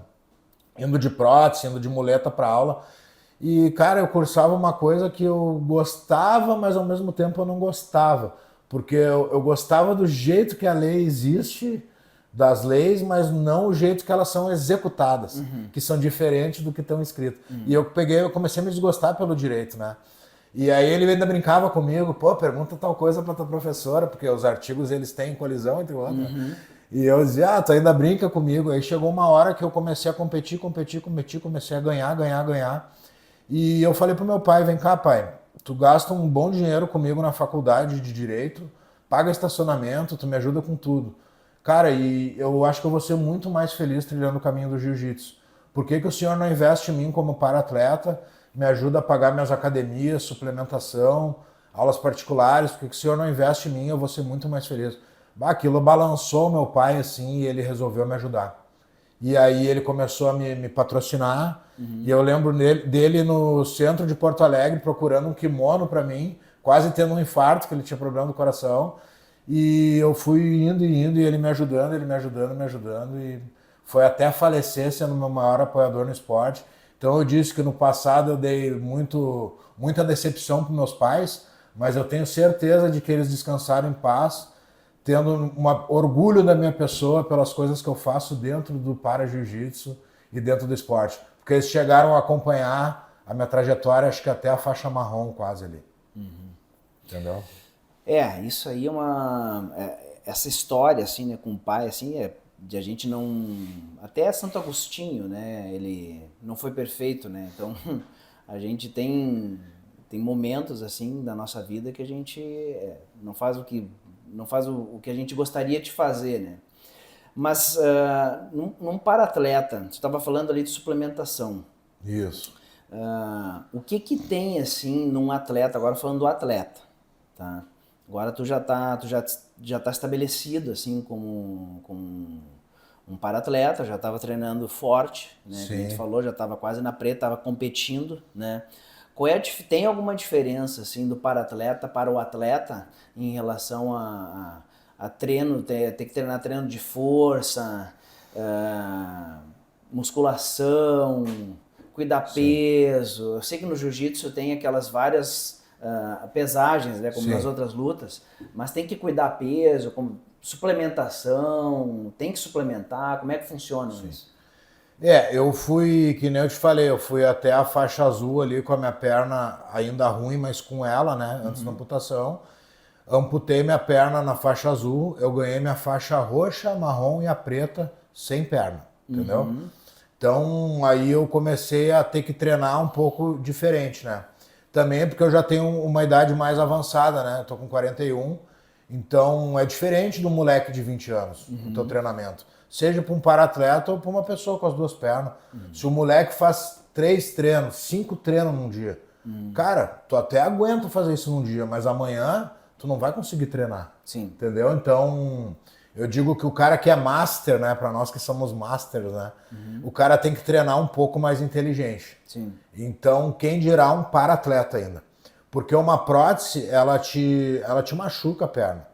Indo de prótese, indo de muleta para aula. E, cara, eu cursava uma coisa que eu gostava, mas ao mesmo tempo eu não gostava. Porque eu gostava do jeito que a lei existe, das leis, mas não o jeito que elas são executadas, que são diferentes do que estão escritos. E eu comecei a me desgostar pelo direito, né? E aí ele ainda brincava comigo, pô, pergunta tal coisa pra tua professora, porque os artigos eles têm colisão entre outros. E eu dizia, tu ainda brinca comigo. Aí chegou uma hora que eu comecei a competir, comecei a ganhar. E eu falei pro meu pai, vem cá, pai, tu gasta um bom dinheiro comigo na faculdade de Direito, paga estacionamento, tu me ajuda com tudo. Cara, e eu acho que eu vou ser muito mais feliz trilhando o caminho do jiu-jitsu. Por que que o senhor não investe em mim como para-atleta, me ajuda a pagar minhas academias, suplementação, aulas particulares? Por que que o senhor não investe em mim? Eu vou ser muito mais feliz. Bah, aquilo balançou meu pai assim e ele resolveu me ajudar. E aí ele começou a me patrocinar. E eu lembro dele no centro de Porto Alegre procurando um kimono para mim, quase tendo um infarto, que ele tinha problema do coração. E eu fui indo e ele me ajudando. E foi até falecer sendo o meu maior apoiador no esporte. Então eu disse que no passado eu dei muita decepção para meus pais, mas eu tenho certeza de que eles descansaram em paz, tendo um orgulho da minha pessoa pelas coisas que eu faço dentro do para-jiu-jitsu e dentro do esporte. Porque eles chegaram a acompanhar a minha trajetória, acho que até a faixa marrom quase ali. Entendeu? Isso aí é essa história, assim, né, com o pai, assim, de a gente não... Até Santo Agostinho, né, ele não foi perfeito, né, então a gente tem momentos, assim, da nossa vida que a gente não faz o que a gente gostaria de fazer, né. Mas num para-atleta, você estava falando ali de suplementação. Isso. O que tem, assim, num atleta, agora falando do atleta, tá? Agora tu já tá estabelecido, assim, como um para-atleta, já estava treinando forte, né? Como tu falou, já estava quase na preta, estava competindo, né? Tem alguma diferença, assim, do para-atleta para o atleta em relação a treino, ter que treinar treino de força, musculação, cuidar peso? Eu sei que no jiu-jitsu tem aquelas várias pesagens, né, como nas outras lutas, mas tem que cuidar peso, como suplementação, tem que suplementar, como é que funciona isso? Eu fui, que nem eu te falei, eu fui até a faixa azul ali com a minha perna ainda ruim, mas com ela, né, antes da amputação. Amputei minha perna na faixa azul, eu ganhei minha faixa roxa, marrom e a preta sem perna, entendeu? Então aí eu comecei a ter que treinar um pouco diferente, né? Também porque eu já tenho uma idade mais avançada, né? Eu tô com 41, então é diferente do moleque de 20 anos o teu treinamento. Seja para um para-atleta ou para uma pessoa com as duas pernas. Se o moleque faz 3 treinos, 5 treinos num dia, cara, tu até aguenta fazer isso num dia, mas amanhã tu não vai conseguir treinar. Sim. Entendeu? Então, eu digo que o cara que é master, né, para nós que somos masters, né, o cara tem que treinar um pouco mais inteligente. Sim. Então, quem dirá um para-atleta ainda? Porque uma prótese, ela te machuca a perna.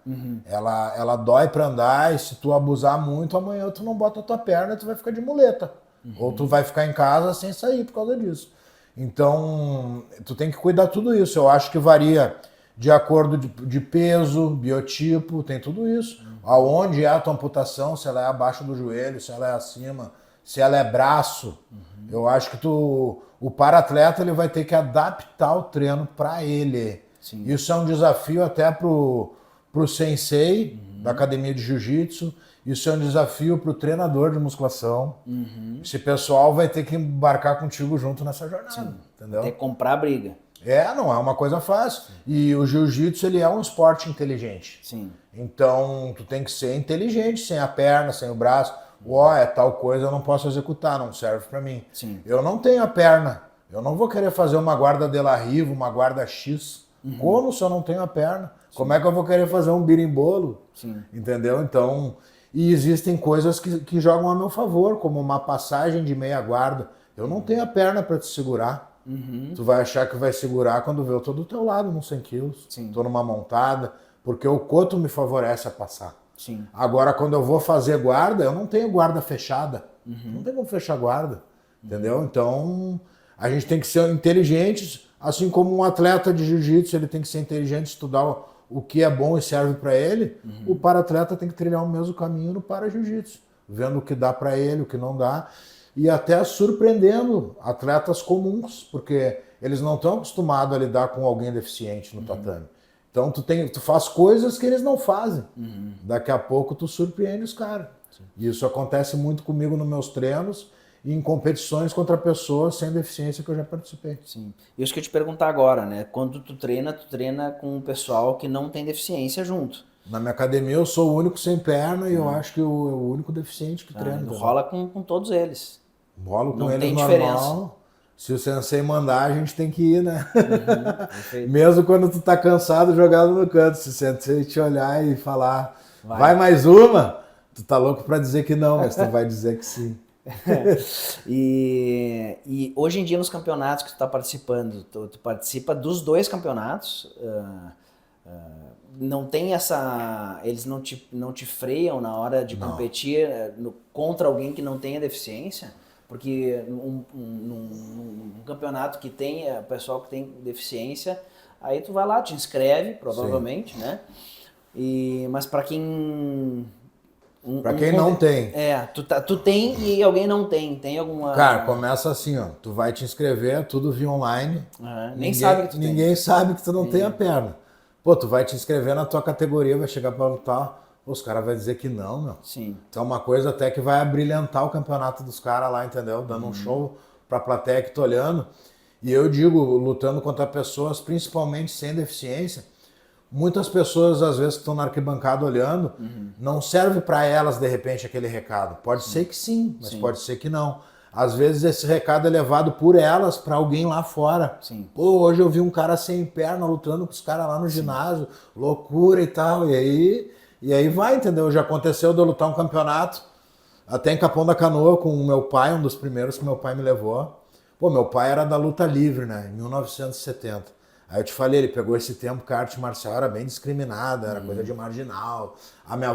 Ela dói para andar e se tu abusar muito, amanhã tu não bota a tua perna e tu vai ficar de muleta. Ou tu vai ficar em casa sem sair por causa disso. Então, tu tem que cuidar tudo isso. Eu acho que varia de acordo de peso, biotipo, tem tudo isso. Aonde é a tua amputação, se ela é abaixo do joelho, se ela é acima, se ela é braço. Eu acho que o para-atleta ele vai ter que adaptar o treino para ele. Sim. Isso é um desafio até pro sensei da academia de jiu-jitsu. Isso é um desafio pro treinador de musculação. Esse pessoal vai ter que embarcar contigo junto nessa jornada. Entendeu? Tem que comprar a briga. Não é uma coisa fácil. E o jiu-jitsu ele é um esporte inteligente. Sim. Então tu tem que ser inteligente, sem a perna, sem o braço. É tal coisa eu não posso executar, não serve pra mim. Sim. Eu não tenho a perna. Eu não vou querer fazer uma guarda de la Riva, uma guarda X. Como se eu não tenho a perna? Como é que eu vou querer fazer um birimbolo? Sim. Entendeu? Então, e existem coisas que jogam a meu favor, como uma passagem de meia guarda. Eu não tenho a perna para te segurar. Tu vai achar que vai segurar quando vê eu tô do teu lado, nos 100 quilos. Sim. Tô numa montada, porque o coto me favorece a passar. Sim. Agora, quando eu vou fazer guarda, eu não tenho guarda fechada. Não tem como fechar guarda, entendeu? Então, a gente tem que ser inteligentes, assim como um atleta de jiu-jitsu, ele tem que ser inteligente, estudar o que é bom e serve para ele. O para-atleta tem que trilhar o mesmo caminho no para-jiu-jitsu, vendo o que dá para ele, o que não dá, e até surpreendendo atletas comuns, porque eles não estão acostumados a lidar com alguém deficiente no tatame. Então tu faz coisas que eles não fazem. Daqui a pouco tu surpreende os caras. E isso acontece muito comigo nos meus treinos e em competições contra pessoas sem deficiência que eu já participei. Sim. Isso que eu te perguntar agora, né? Quando tu treina com um pessoal que não tem deficiência junto. Na minha academia eu sou o único sem perna e eu acho que eu é o único deficiente que treina. Rola com todos eles. Rolo com Não eles tem normal. diferença. Se o sensei mandar, a gente tem que ir, né? Perfeito. Mesmo quando tu tá cansado, jogado no canto. Se o sensei te olhar e falar, vai mais uma, tu tá louco pra dizer que não, mas tu vai dizer que sim. E hoje em dia nos campeonatos que tu tá participando, tu participa dos dois campeonatos, não tem essa... Eles não te freiam na hora de competir contra alguém que não tenha deficiência? Porque num campeonato que tem pessoal que tem deficiência, aí tu vai lá, te inscreve, provavelmente, sim, né? Mas para quem... Pra quem não tem. Tu tem e alguém não tem. Tem alguma... Cara, começa assim, ó. Tu vai te inscrever, tudo via online. Nem sabe que tu tem. Ninguém sabe que tu não tem a perna. Pô, tu vai te inscrever na tua categoria, vai chegar pra lutar. Pô, os caras vão dizer que não, meu. Sim. Então é uma coisa até que vai abrilhantar o campeonato dos caras lá, entendeu? Dando um show pra plateia que tá olhando. E eu digo, lutando contra pessoas, principalmente sem deficiência, muitas pessoas, às vezes, que estão na arquibancada olhando, não serve para elas, de repente, aquele recado. Pode ser que sim, mas pode ser que não. Às vezes esse recado é levado por elas para alguém lá fora. Sim. Pô, hoje eu vi um cara sem perna lutando com os caras lá no ginásio, loucura e tal. E aí vai, entendeu? Já aconteceu de eu lutar um campeonato, até em Capão da Canoa, com o meu pai, um dos primeiros que meu pai me levou. Pô, meu pai era da luta livre, né, em 1970. Aí eu te falei, ele pegou esse tempo que a arte marcial era bem discriminada, era coisa de marginal.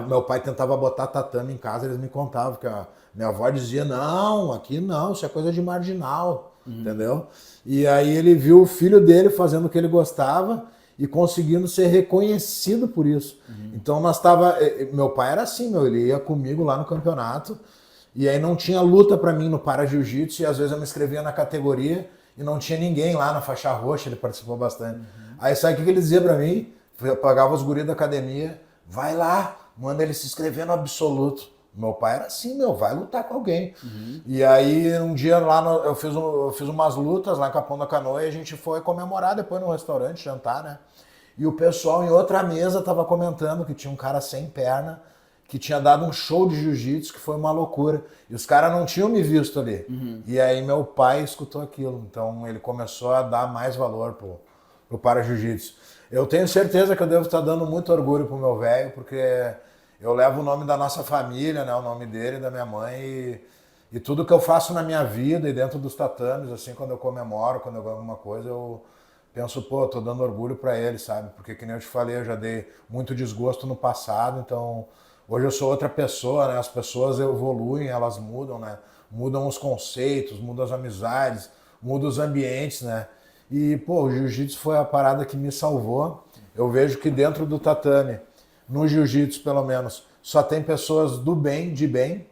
Meu pai tentava botar tatame em casa, eles me contavam que a minha avó dizia, não, aqui não, isso é coisa de marginal, entendeu? E aí ele viu o filho dele fazendo o que ele gostava e conseguindo ser reconhecido por isso. Então meu pai era assim, ele ia comigo lá no campeonato e aí não tinha luta pra mim no para-jiu-jitsu e às vezes eu me inscrevia na categoria e não tinha ninguém lá na faixa roxa, ele participou bastante. Aí sabe o que ele dizia pra mim? Eu pagava os guris da academia, vai lá, manda ele se inscrever no absoluto. Meu pai era assim, vai lutar com alguém. E aí um dia lá eu fiz umas lutas lá em Capão da Canoa e a gente foi comemorar depois no restaurante, jantar, né? E o pessoal em outra mesa tava comentando que tinha um cara sem perna, que tinha dado um show de jiu-jitsu, que foi uma loucura. E os caras não tinham me visto ali. E aí meu pai escutou aquilo. Então ele começou a dar mais valor pro para-jiu-jitsu. Eu tenho certeza que eu devo estar dando muito orgulho pro meu velho, porque eu levo o nome da nossa família, né, o nome dele, da minha mãe, e tudo que eu faço na minha vida e dentro dos tatames, assim, quando eu comemoro, quando eu ganho alguma coisa, eu penso, pô, tô dando orgulho pra ele, sabe? Porque, que nem eu te falei, eu já dei muito desgosto no passado, então hoje eu sou outra pessoa, né? As pessoas evoluem, elas mudam, né? Mudam os conceitos, mudam as amizades, mudam os ambientes, né? E, pô, o jiu-jitsu foi a parada que me salvou. Eu vejo que dentro do tatame, no jiu-jitsu pelo menos, só tem pessoas do bem, de bem,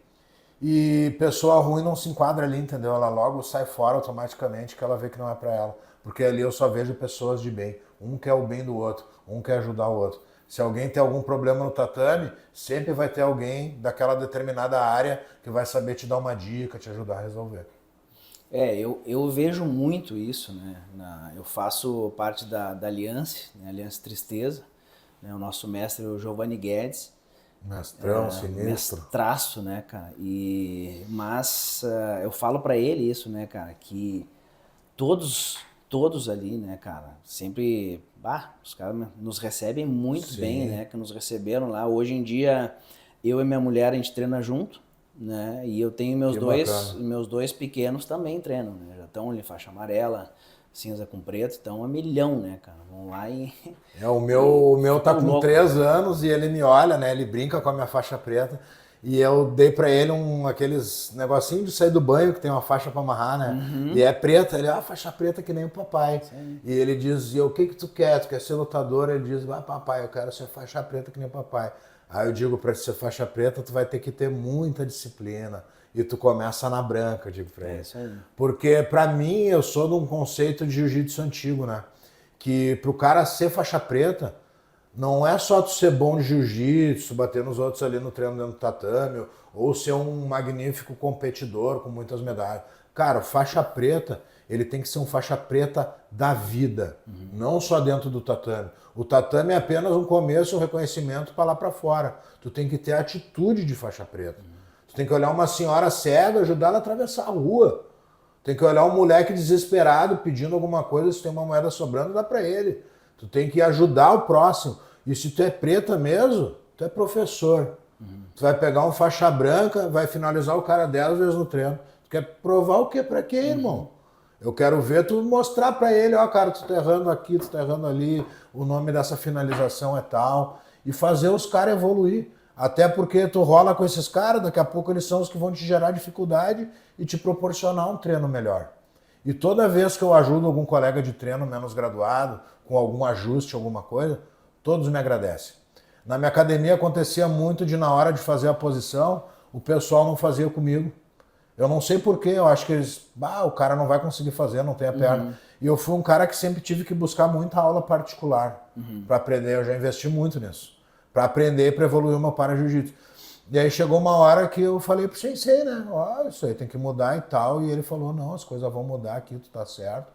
e pessoa ruim não se enquadra ali, entendeu? Ela logo sai fora automaticamente que ela vê que não é pra ela. Porque ali eu só vejo pessoas de bem. Um quer o bem do outro, um quer ajudar o outro. Se alguém tem algum problema no tatame, sempre vai ter alguém daquela determinada área que vai saber te dar uma dica, te ajudar a resolver. Eu vejo muito isso, né? Eu faço parte da Aliança, né? Aliança Tristeza, né? O nosso mestre, o Giovanni Guedes. Mestrão, sinistro. Mestraço, né, cara? Mas eu falo pra ele isso, né, cara? Que todos ali, né, cara? Sempre, os caras nos recebem muito bem, né? Que nos receberam lá. Hoje em dia, eu e minha mulher, a gente treina junto, né? E eu tenho meus dois pequenos também treinam, né? Já estão ali faixa amarela, cinza com preto, então é milhão, né, cara? Vamos lá e... O meu tá com louco. 3 anos e ele me olha, né? Ele brinca com a minha faixa preta. E eu dei pra ele aqueles negocinho de sair do banho, que tem uma faixa pra amarrar, né? E é preta. Ele, faixa preta que nem o papai. Sim. E ele diz, o que tu quer? Tu quer ser lutador? Ele diz, papai, eu quero ser faixa preta que nem o papai. Aí eu digo, pra ser faixa preta, tu vai ter que ter muita disciplina. E tu começa na branca, eu digo pra ele. Isso aí. Porque pra mim, eu sou de um conceito de jiu-jitsu antigo, né? Que pro cara ser faixa preta, não é só tu ser bom de jiu-jitsu, bater nos outros ali no treino dentro do tatame, ou ser um magnífico competidor com muitas medalhas. Cara, o faixa preta, ele tem que ser um faixa preta da vida, não só dentro do tatame. O tatame é apenas um começo, um reconhecimento para lá para fora. Tu tem que ter a atitude de faixa preta. Tu tem que olhar uma senhora cega, ajudar ela a atravessar a rua. Tem que olhar um moleque desesperado pedindo alguma coisa, se tem uma moeda sobrando, dá para ele. Tu tem que ajudar o próximo. E se tu é preta mesmo, tu é professor. Tu vai pegar um faixa branca, vai finalizar o cara 10 vezes no treino. Tu quer provar o quê? Pra quê, irmão? Eu quero ver tu mostrar pra ele, cara, tu tá errando aqui, tu tá errando ali, o nome dessa finalização é tal. E fazer os caras evoluir. Até porque tu rola com esses caras, daqui a pouco eles são os que vão te gerar dificuldade e te proporcionar um treino melhor. E toda vez que eu ajudo algum colega de treino menos graduado, com algum ajuste, alguma coisa, todos me agradecem. Na minha academia acontecia muito de na hora de fazer a posição, o pessoal não fazia comigo. Eu não sei porquê, eu acho que eles, o cara não vai conseguir fazer, não tem a perna. E eu fui um cara que sempre tive que buscar muita aula particular para aprender, eu já investi muito nisso. Para aprender, para evoluir o meu para-jiu-jitsu. E aí chegou uma hora que eu falei pro sensei, né? Isso aí tem que mudar e tal. E ele falou, não, as coisas vão mudar aqui, tu tá certo.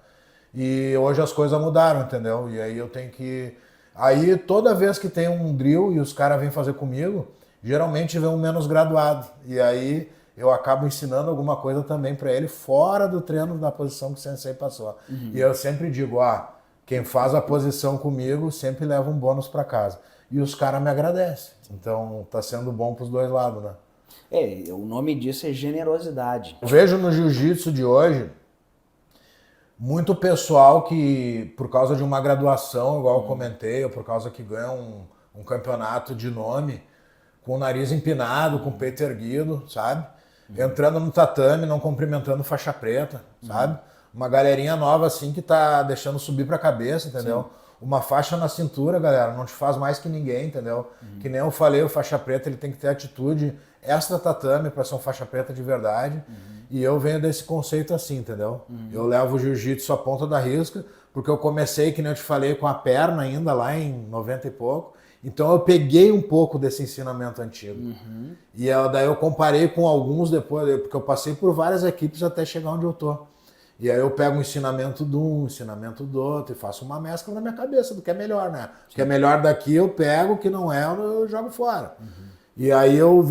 E hoje as coisas mudaram, entendeu? E aí eu tenho que... Aí toda vez que tem um drill e os caras vêm fazer comigo, geralmente vem um menos graduado. E aí eu acabo ensinando alguma coisa também para ele fora do treino da posição que o sensei passou. E eu sempre digo, quem faz a posição comigo sempre leva um bônus para casa. E os caras me agradecem. Então tá sendo bom pros dois lados, né? O nome disso é generosidade. Eu vejo no jiu-jitsu de hoje muito pessoal que, por causa de uma graduação, igual eu comentei, ou por causa que ganha um campeonato de nome, com o nariz empinado, com o peito erguido, sabe? Entrando no tatame, não cumprimentando faixa preta, sabe? Uma galerinha nova assim que tá deixando subir pra cabeça, entendeu? Sim. Uma faixa na cintura, galera, não te faz mais que ninguém, entendeu? Que nem eu falei, o faixa preta ele tem que ter atitude extra tatame para ser um faixa preta de verdade. E eu venho desse conceito assim, entendeu? Eu levo o jiu-jitsu à ponta da risca, porque eu comecei, que nem eu te falei, com a perna ainda lá em 90 e pouco. Então eu peguei um pouco desse ensinamento antigo. E daí eu comparei com alguns depois, porque eu passei por várias equipes até chegar onde eu tô. E aí eu pego um ensinamento de um, ensinamento do outro e faço uma mescla na minha cabeça do que é melhor, né? O que é melhor daqui eu pego, o que não é eu jogo fora. E aí eu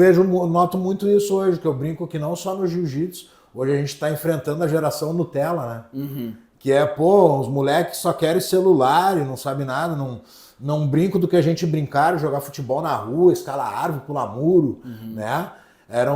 noto muito isso hoje, que eu brinco que não só no jiu-jitsu, hoje a gente está enfrentando a geração Nutella, né? Que é, os moleques só querem celular e não sabem nada, não brinco do que a gente brincar, jogar futebol na rua, escalar árvore, pular muro, né? Era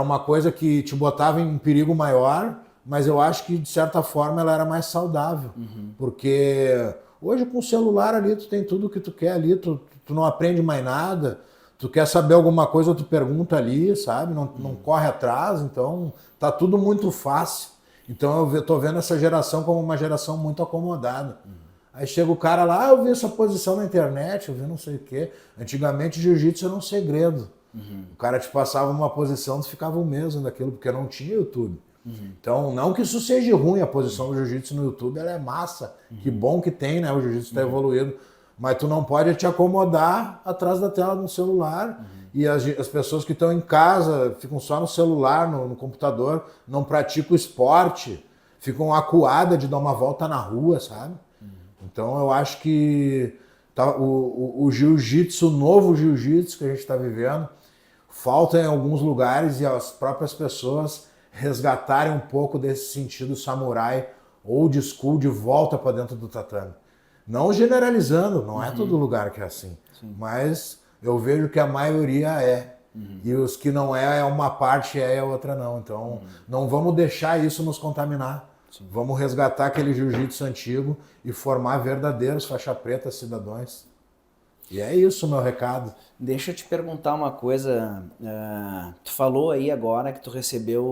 uma coisa que te botava em um perigo maior, mas eu acho que, de certa forma, ela era mais saudável. Porque hoje, com o celular ali, tu tem tudo o que tu quer ali, tu não aprende mais nada, tu quer saber alguma coisa, tu pergunta ali, sabe? Não corre atrás, então tá tudo muito fácil. Então eu tô vendo essa geração como uma geração muito acomodada. Aí chega o cara lá, eu vi essa posição na internet, eu vi não sei o quê. Antigamente, jiu-jitsu era um segredo. O cara te passava uma posição, tu ficava um mês daquilo, porque não tinha YouTube. Então, não que isso seja ruim, a posição do jiu-jitsu no YouTube, ela é massa. Que bom que tem, né? O jiu-jitsu está evoluído. Mas tu não pode te acomodar atrás da tela do celular. E as pessoas que estão em casa ficam só no celular, no computador, não praticam esporte, ficam acuadas de dar uma volta na rua, sabe? Então, eu acho que o jiu-jitsu, o novo jiu-jitsu que a gente está vivendo, falta em alguns lugares e as próprias pessoas resgatarem um pouco desse sentido samurai old school de volta para dentro do tatame. Não generalizando, não é todo lugar que é assim. Mas eu vejo que a maioria é. E os que não é uma parte é, a outra não. Então não vamos deixar isso nos contaminar. Vamos resgatar aquele jiu-jitsu antigo e formar verdadeiros faixa preta cidadãos. E é isso o meu recado. Deixa eu te perguntar uma coisa. Tu falou aí agora que tu recebeu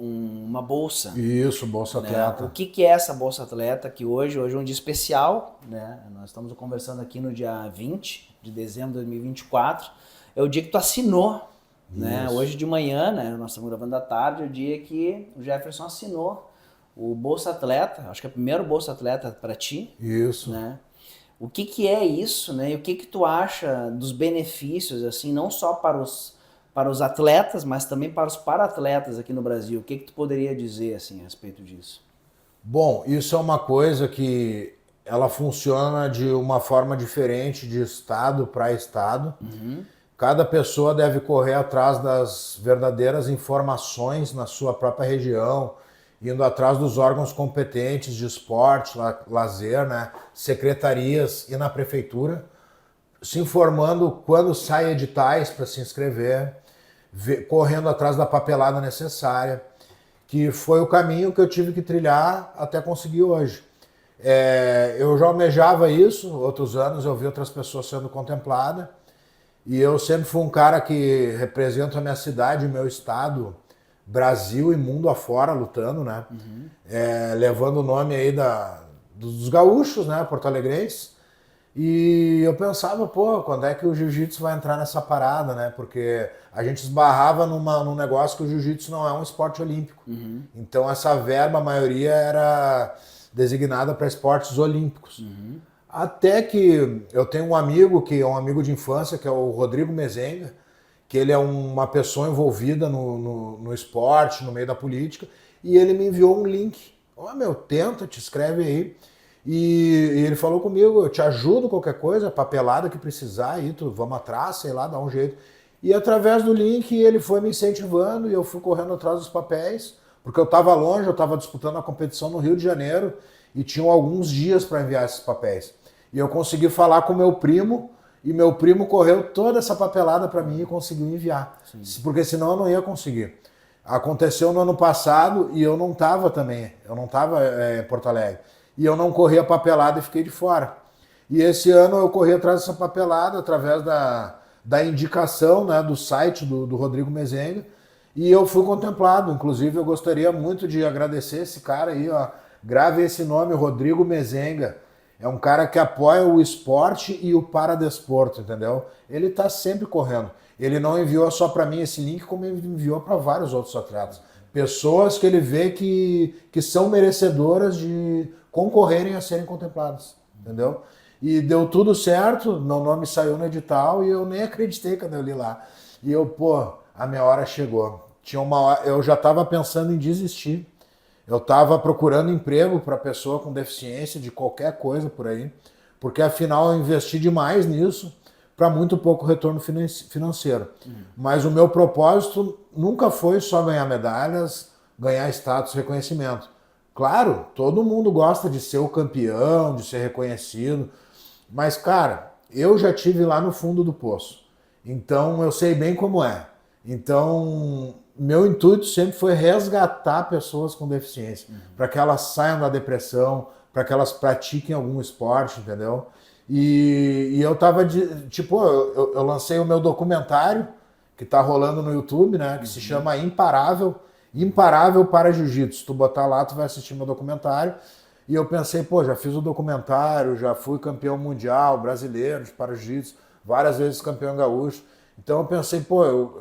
uma bolsa. Isso, Bolsa Atleta. O que é essa Bolsa Atleta? Que hoje é um dia especial, né? Nós estamos conversando aqui no dia 20 de dezembro de 2024. É o dia que tu assinou, né? Hoje de manhã, né? Nós estamos gravando à tarde, é o dia que o Jefferson assinou o Bolsa Atleta. Acho que é o primeiro Bolsa Atleta para ti. Isso. Né? O que é isso, né? E o que tu acha dos benefícios, assim, não só para os atletas, mas também para os para-atletas aqui no Brasil? O que tu poderia dizer, assim, a respeito disso? Bom, isso é uma coisa que ela funciona de uma forma diferente de estado para estado. Cada pessoa deve correr atrás das verdadeiras informações na sua própria região, indo atrás dos órgãos competentes de esporte, lazer, né, secretarias e na prefeitura, se informando quando saem editais para se inscrever, correndo atrás da papelada necessária, que foi o caminho que eu tive que trilhar até conseguir hoje. Eu já almejava isso, outros anos eu vi outras pessoas sendo contempladas, e eu sempre fui um cara que representa a minha cidade, o meu estado, Brasil e mundo afora lutando, né? Levando o nome aí dos gaúchos, né? Porto-alegrenses. E eu pensava, pô, quando é que o jiu-jitsu vai entrar nessa parada, né? Porque a gente esbarrava num negócio que o jiu-jitsu não é um esporte olímpico. Então essa verba, a maioria, era designada para esportes olímpicos. Até que eu tenho um amigo, que é um amigo de infância, que é o Rodrigo Mezenga, que ele é uma pessoa envolvida no esporte, no meio da política, e ele me enviou um link. Tenta, te escreve aí. E ele falou comigo, eu te ajudo qualquer coisa, papelada que precisar, aí vamos atrás, sei lá, dá um jeito. E através do link ele foi me incentivando e eu fui correndo atrás dos papéis, porque eu estava longe, eu estava disputando a competição no Rio de Janeiro e tinham alguns dias para enviar esses papéis. E eu consegui falar com meu primo, e meu primo correu toda essa papelada para mim e conseguiu enviar. Porque senão eu não ia conseguir. Aconteceu no ano passado e eu não estava também. Eu não estava em Porto Alegre. E eu não corri a papelada e fiquei de fora. E esse ano eu corri atrás dessa papelada, através da indicação, né, do site do Rodrigo Mezenga. E eu fui contemplado. Inclusive eu gostaria muito de agradecer esse cara aí. Ó. Grave esse nome, Rodrigo Mezenga. É um cara que apoia o esporte e o paradesporto, entendeu? Ele tá sempre correndo. Ele não enviou só para mim esse link, como ele enviou para vários outros atletas. Pessoas que ele vê que são merecedoras de concorrerem a serem contempladas, entendeu? E deu tudo certo, meu nome saiu no edital e eu nem acreditei quando eu li lá. E eu, a minha hora chegou. Eu já estava pensando em desistir. Eu estava procurando emprego para pessoa com deficiência de qualquer coisa por aí, porque afinal eu investi demais nisso para muito pouco retorno financeiro. Mas o meu propósito nunca foi só ganhar medalhas, ganhar status, reconhecimento. Claro, todo mundo gosta de ser o campeão, de ser reconhecido, mas cara, eu já tive lá no fundo do poço, então eu sei bem como é. Então meu intuito sempre foi resgatar pessoas com deficiência, para que elas saiam da depressão, para que elas pratiquem algum esporte, entendeu? E eu tava, eu lancei o meu documentário, que tá rolando no YouTube, né, que se chama Imparável para Jiu-Jitsu. Tu botar lá, tu vai assistir meu documentário. E eu pensei, já fiz o documentário, já fui campeão mundial, brasileiro de para Jiu-Jitsu, várias vezes campeão gaúcho. Então eu pensei,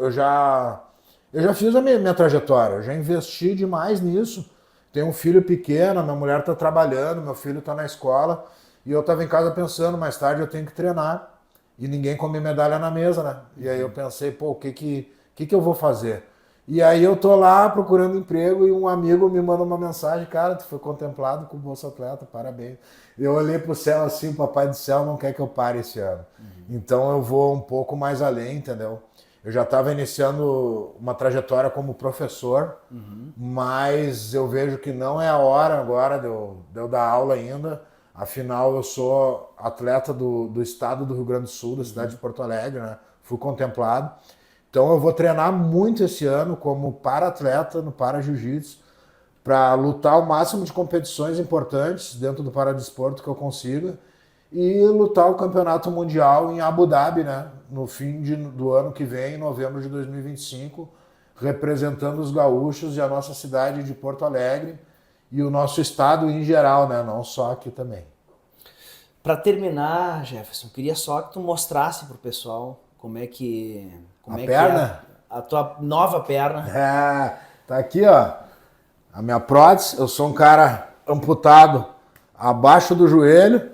eu já fiz a minha trajetória, eu já investi demais nisso. Tenho um filho pequeno, minha mulher está trabalhando, meu filho está na escola. E eu estava em casa pensando, mais tarde eu tenho que treinar. E ninguém come medalha na mesa, né? E aí eu pensei, o que eu vou fazer? E aí eu tô lá procurando emprego e um amigo me manda uma mensagem, cara, tu foi contemplado com o Bolsa Atleta, parabéns. Eu olhei pro céu assim, o Papai do Céu não quer que eu pare esse ano. Então eu vou um pouco mais além, entendeu? Eu já estava iniciando uma trajetória como professor, mas eu vejo que não é a hora agora de eu dar aula ainda. Afinal, eu sou atleta do estado do Rio Grande do Sul, da cidade de Porto Alegre, né? Fui contemplado. Então eu vou treinar muito esse ano como para-atleta no para-jiu-jitsu para lutar o máximo de competições importantes dentro do paradesporto que eu consiga e lutar o campeonato mundial em Abu Dhabi, né? No fim do ano que vem, em novembro de 2025, representando os gaúchos e a nossa cidade de Porto Alegre e o nosso estado em geral, né? Não só aqui também. Para terminar, Jefferson, queria só que tu mostrasse pro pessoal como é que perna? É a tua nova perna. É, tá aqui, ó. A minha prótese. Eu sou um cara amputado abaixo do joelho.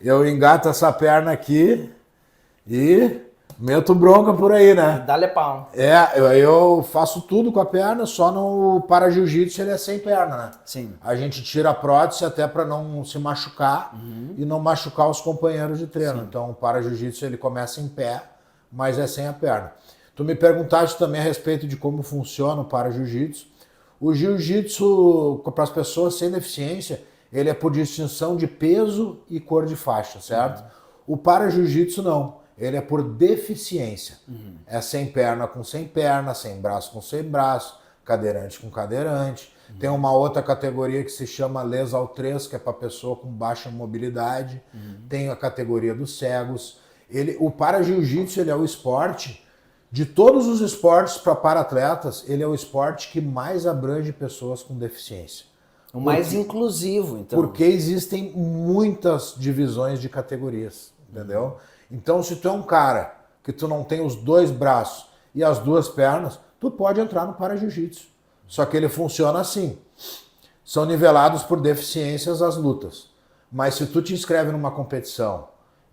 Eu engato essa perna aqui e meto bronca por aí, né? Dá-lhe pau. Eu faço tudo com a perna, só no para-jiu-jitsu ele é sem perna, né? Sim. A gente tira a prótese até para não se machucar e não machucar os companheiros de treino. Sim. Então o para-jiu-jitsu ele começa em pé, mas é sem a perna. Tu me perguntaste também a respeito de como funciona o para-jiu-jitsu. O jiu-jitsu, para as pessoas sem deficiência, ele é por distinção de peso e cor de faixa, certo? O para-jiu-jitsu não. Ele é por deficiência. É sem perna com sem perna, sem braço com sem braço, cadeirante com cadeirante. Tem uma outra categoria que se chama lesal 3, que é para pessoa com baixa mobilidade. Tem a categoria dos cegos. O para-jiu-jitsu ele é o esporte, de todos os esportes para para-atletas, ele é o esporte que mais abrange pessoas com deficiência. O mais inclusivo, então. Porque existem muitas divisões de categorias, entendeu? Então, se tu é um cara que tu não tem os 2 braços e as 2 pernas, tu pode entrar no para-jiu-jitsu. Só que ele funciona assim. São nivelados por deficiências as lutas. Mas se tu te inscreve numa competição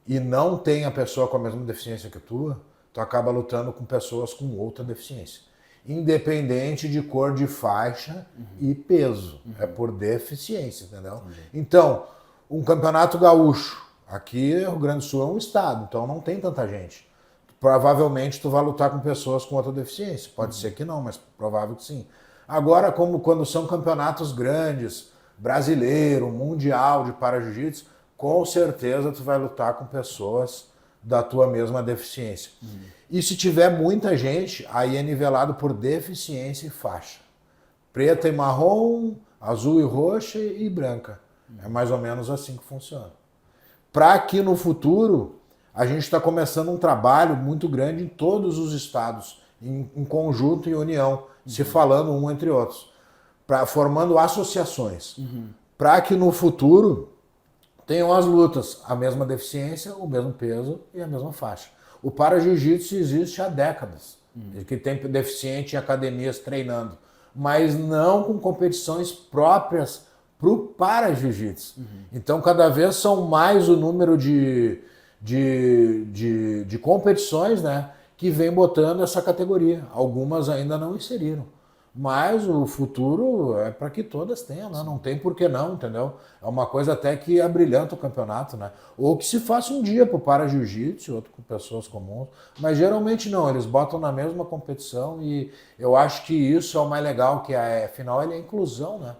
e não tem a pessoa com a mesma deficiência que tu acaba lutando com pessoas com outra deficiência. Independente de cor de faixa e peso. É por deficiência, entendeu? Então, um campeonato gaúcho, aqui Rio Grande do Sul é um estado, então não tem tanta gente. Provavelmente tu vai lutar com pessoas com outra deficiência. Pode ser que não, mas provável que sim. Agora, como quando são campeonatos grandes, brasileiro, mundial de para-jiu-jitsu, com certeza tu vai lutar com pessoas da tua mesma deficiência. E se tiver muita gente, aí é nivelado por deficiência e faixa. Preta e marrom, azul e roxa e branca. É mais ou menos assim que funciona. Para que no futuro, a gente está começando um trabalho muito grande em todos os estados, em conjunto e união, se falando um entre outros, formando associações. Para que no futuro tenham as lutas, a mesma deficiência, o mesmo peso e a mesma faixa. O para-jiu-jitsu existe há décadas, que tem deficiente em academias treinando, mas não com competições próprias para o para-jiu-jitsu. Então, cada vez são mais o número de competições, né, que vem botando essa categoria. Algumas ainda não inseriram. Mas o futuro é para que todas tenham, né? Não tem por que não, entendeu? É uma coisa até que abrilhanta o campeonato, né? Ou que se faça um dia pro para-jiu-jitsu, outro com pessoas comuns, mas geralmente não, eles botam na mesma competição e eu acho que isso é o mais legal, que afinal ele é inclusão, né?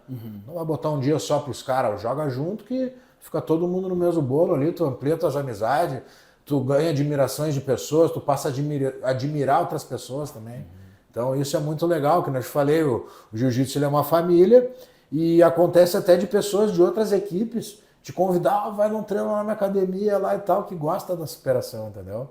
Não vai botar um dia só pros caras, joga junto que fica todo mundo no mesmo bolo ali, tu amplia tuas amizades, tu ganha admirações de pessoas, tu passa a admirar outras pessoas também. Então isso é muito legal, que eu te falei, o jiu-jitsu é uma família e acontece até de pessoas de outras equipes te convidar, vai num treino lá na minha academia lá e tal, que gosta da superação, entendeu?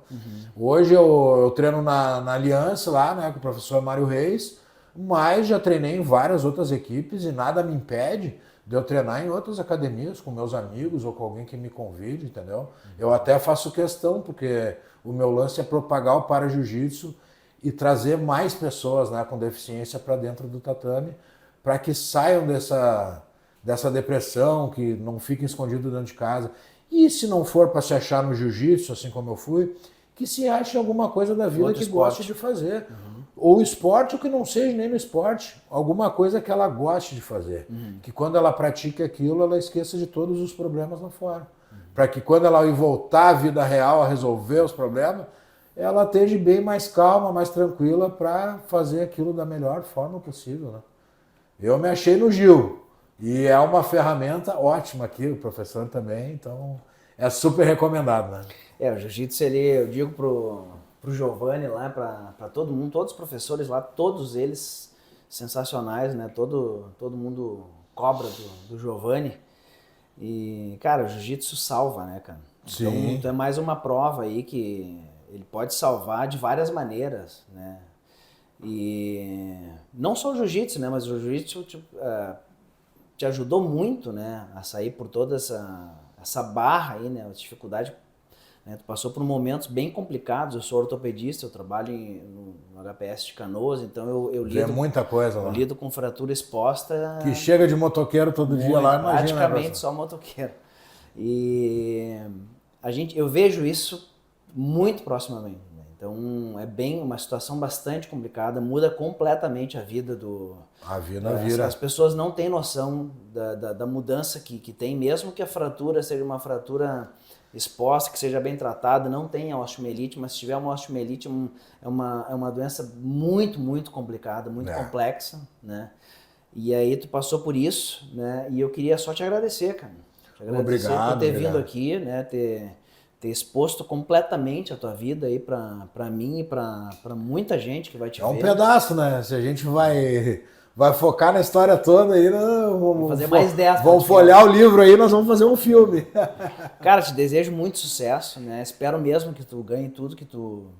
Hoje eu treino na Aliança lá, né, com o professor Mário Reis, mas já treinei em várias outras equipes e nada me impede de eu treinar em outras academias com meus amigos ou com alguém que me convide, entendeu? Eu até faço questão, porque o meu lance é propagar o para-jiu-jitsu e trazer mais pessoas, né, com deficiência para dentro do tatame, para que saiam dessa depressão, que não fiquem escondidos dentro de casa. E se não for para se achar no jiu-jitsu, assim como eu fui, que se ache alguma coisa da vida que goste de fazer. Ou esporte, ou que não seja nem no esporte. Alguma coisa que ela goste de fazer. Que quando ela pratique aquilo, ela esqueça de todos os problemas lá fora. Para que quando ela ir voltar à vida real, a resolver os problemas, ela esteja bem mais calma, mais tranquila para fazer aquilo da melhor forma possível, né? Eu me achei no Gil e é uma ferramenta ótima aqui, o professor também, então é super recomendado, né? O jiu-jitsu, eu digo pro Giovanni lá, para todo mundo, todos os professores lá, todos eles sensacionais, né? Todo mundo cobra do Giovanni. E, cara, o jiu-jitsu salva, né, cara? Então é mais uma prova aí que ele pode salvar de várias maneiras, né? E não só o jiu-jitsu, né? Mas o jiu-jitsu te ajudou muito, né? A sair por toda essa barra aí, né? A dificuldade, né? Tu passou por momentos bem complicados. Eu sou ortopedista, eu trabalho no HPS de Canoas, então eu lido, muita coisa lá. Eu lido com fratura exposta. Que chega de motoqueiro todo dia lá, imagina. Praticamente só motoqueiro. E eu vejo isso muito proximamente. Né? Então é bem uma situação bastante complicada, muda completamente a vida do... A vida vira. As pessoas não têm noção da mudança que tem, mesmo que a fratura seja uma fratura exposta, que seja bem tratada, não tem a osteomielite, mas se tiver uma osteomielite é uma doença muito, muito complicada, muito complexa, né? E aí tu passou por isso, né? E eu queria só te agradecer, cara. Obrigado por ter vindo aqui, né? Ter exposto completamente a tua vida aí pra mim e pra muita gente que vai te ver. É um pedaço, né? Se a gente vai focar na história toda aí, vamos fazer mais 10. Vamos folhear o livro aí, nós vamos fazer um filme. Cara, te desejo muito sucesso, né? Espero mesmo que tu ganhe tudo que tu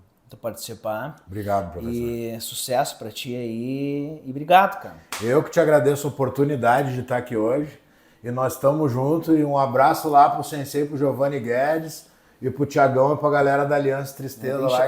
participar. Obrigado, professor. E sucesso pra ti aí. E obrigado, cara. Eu que te agradeço a oportunidade de estar aqui hoje. E nós estamos juntos. E um abraço lá pro Sensei, pro Giovanni Guedes e pro Tiagão e pra galera da Aliança Tristeza lá.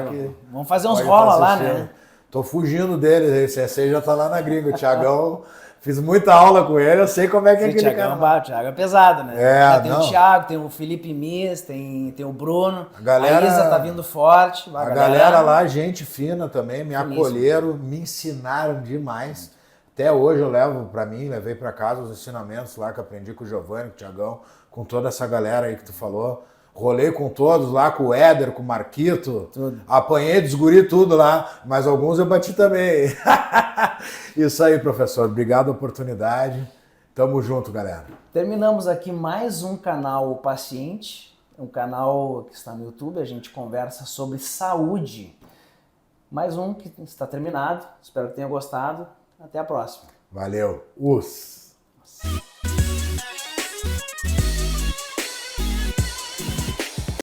Vamos fazer uns rola lá, né? Tô fugindo dele, o Sensei já tá lá na gringa. O Tiagão, fiz muita aula com ele, eu sei como é que é aquele cara. O Thiago é pesado, né? Tem o Thiago, tem o Felipe Mies, tem o Bruno, a Isa tá vindo forte. A galera lá, gente fina também, me acolheram, me ensinaram demais. Até hoje eu levei pra casa os ensinamentos lá que eu aprendi com o Giovanni, com o Tiagão, com toda essa galera aí que tu falou. Rolei com todos lá, com o Éder, com o Marquito. Tudo. Apanhei, desguri tudo lá, mas alguns eu bati também. Isso aí, professor. Obrigado a oportunidade. Tamo junto, galera. Terminamos aqui mais um canal O Paciente, um canal que está no YouTube. A gente conversa sobre saúde. Mais um que está terminado. Espero que tenha gostado. Até a próxima. Valeu. Us.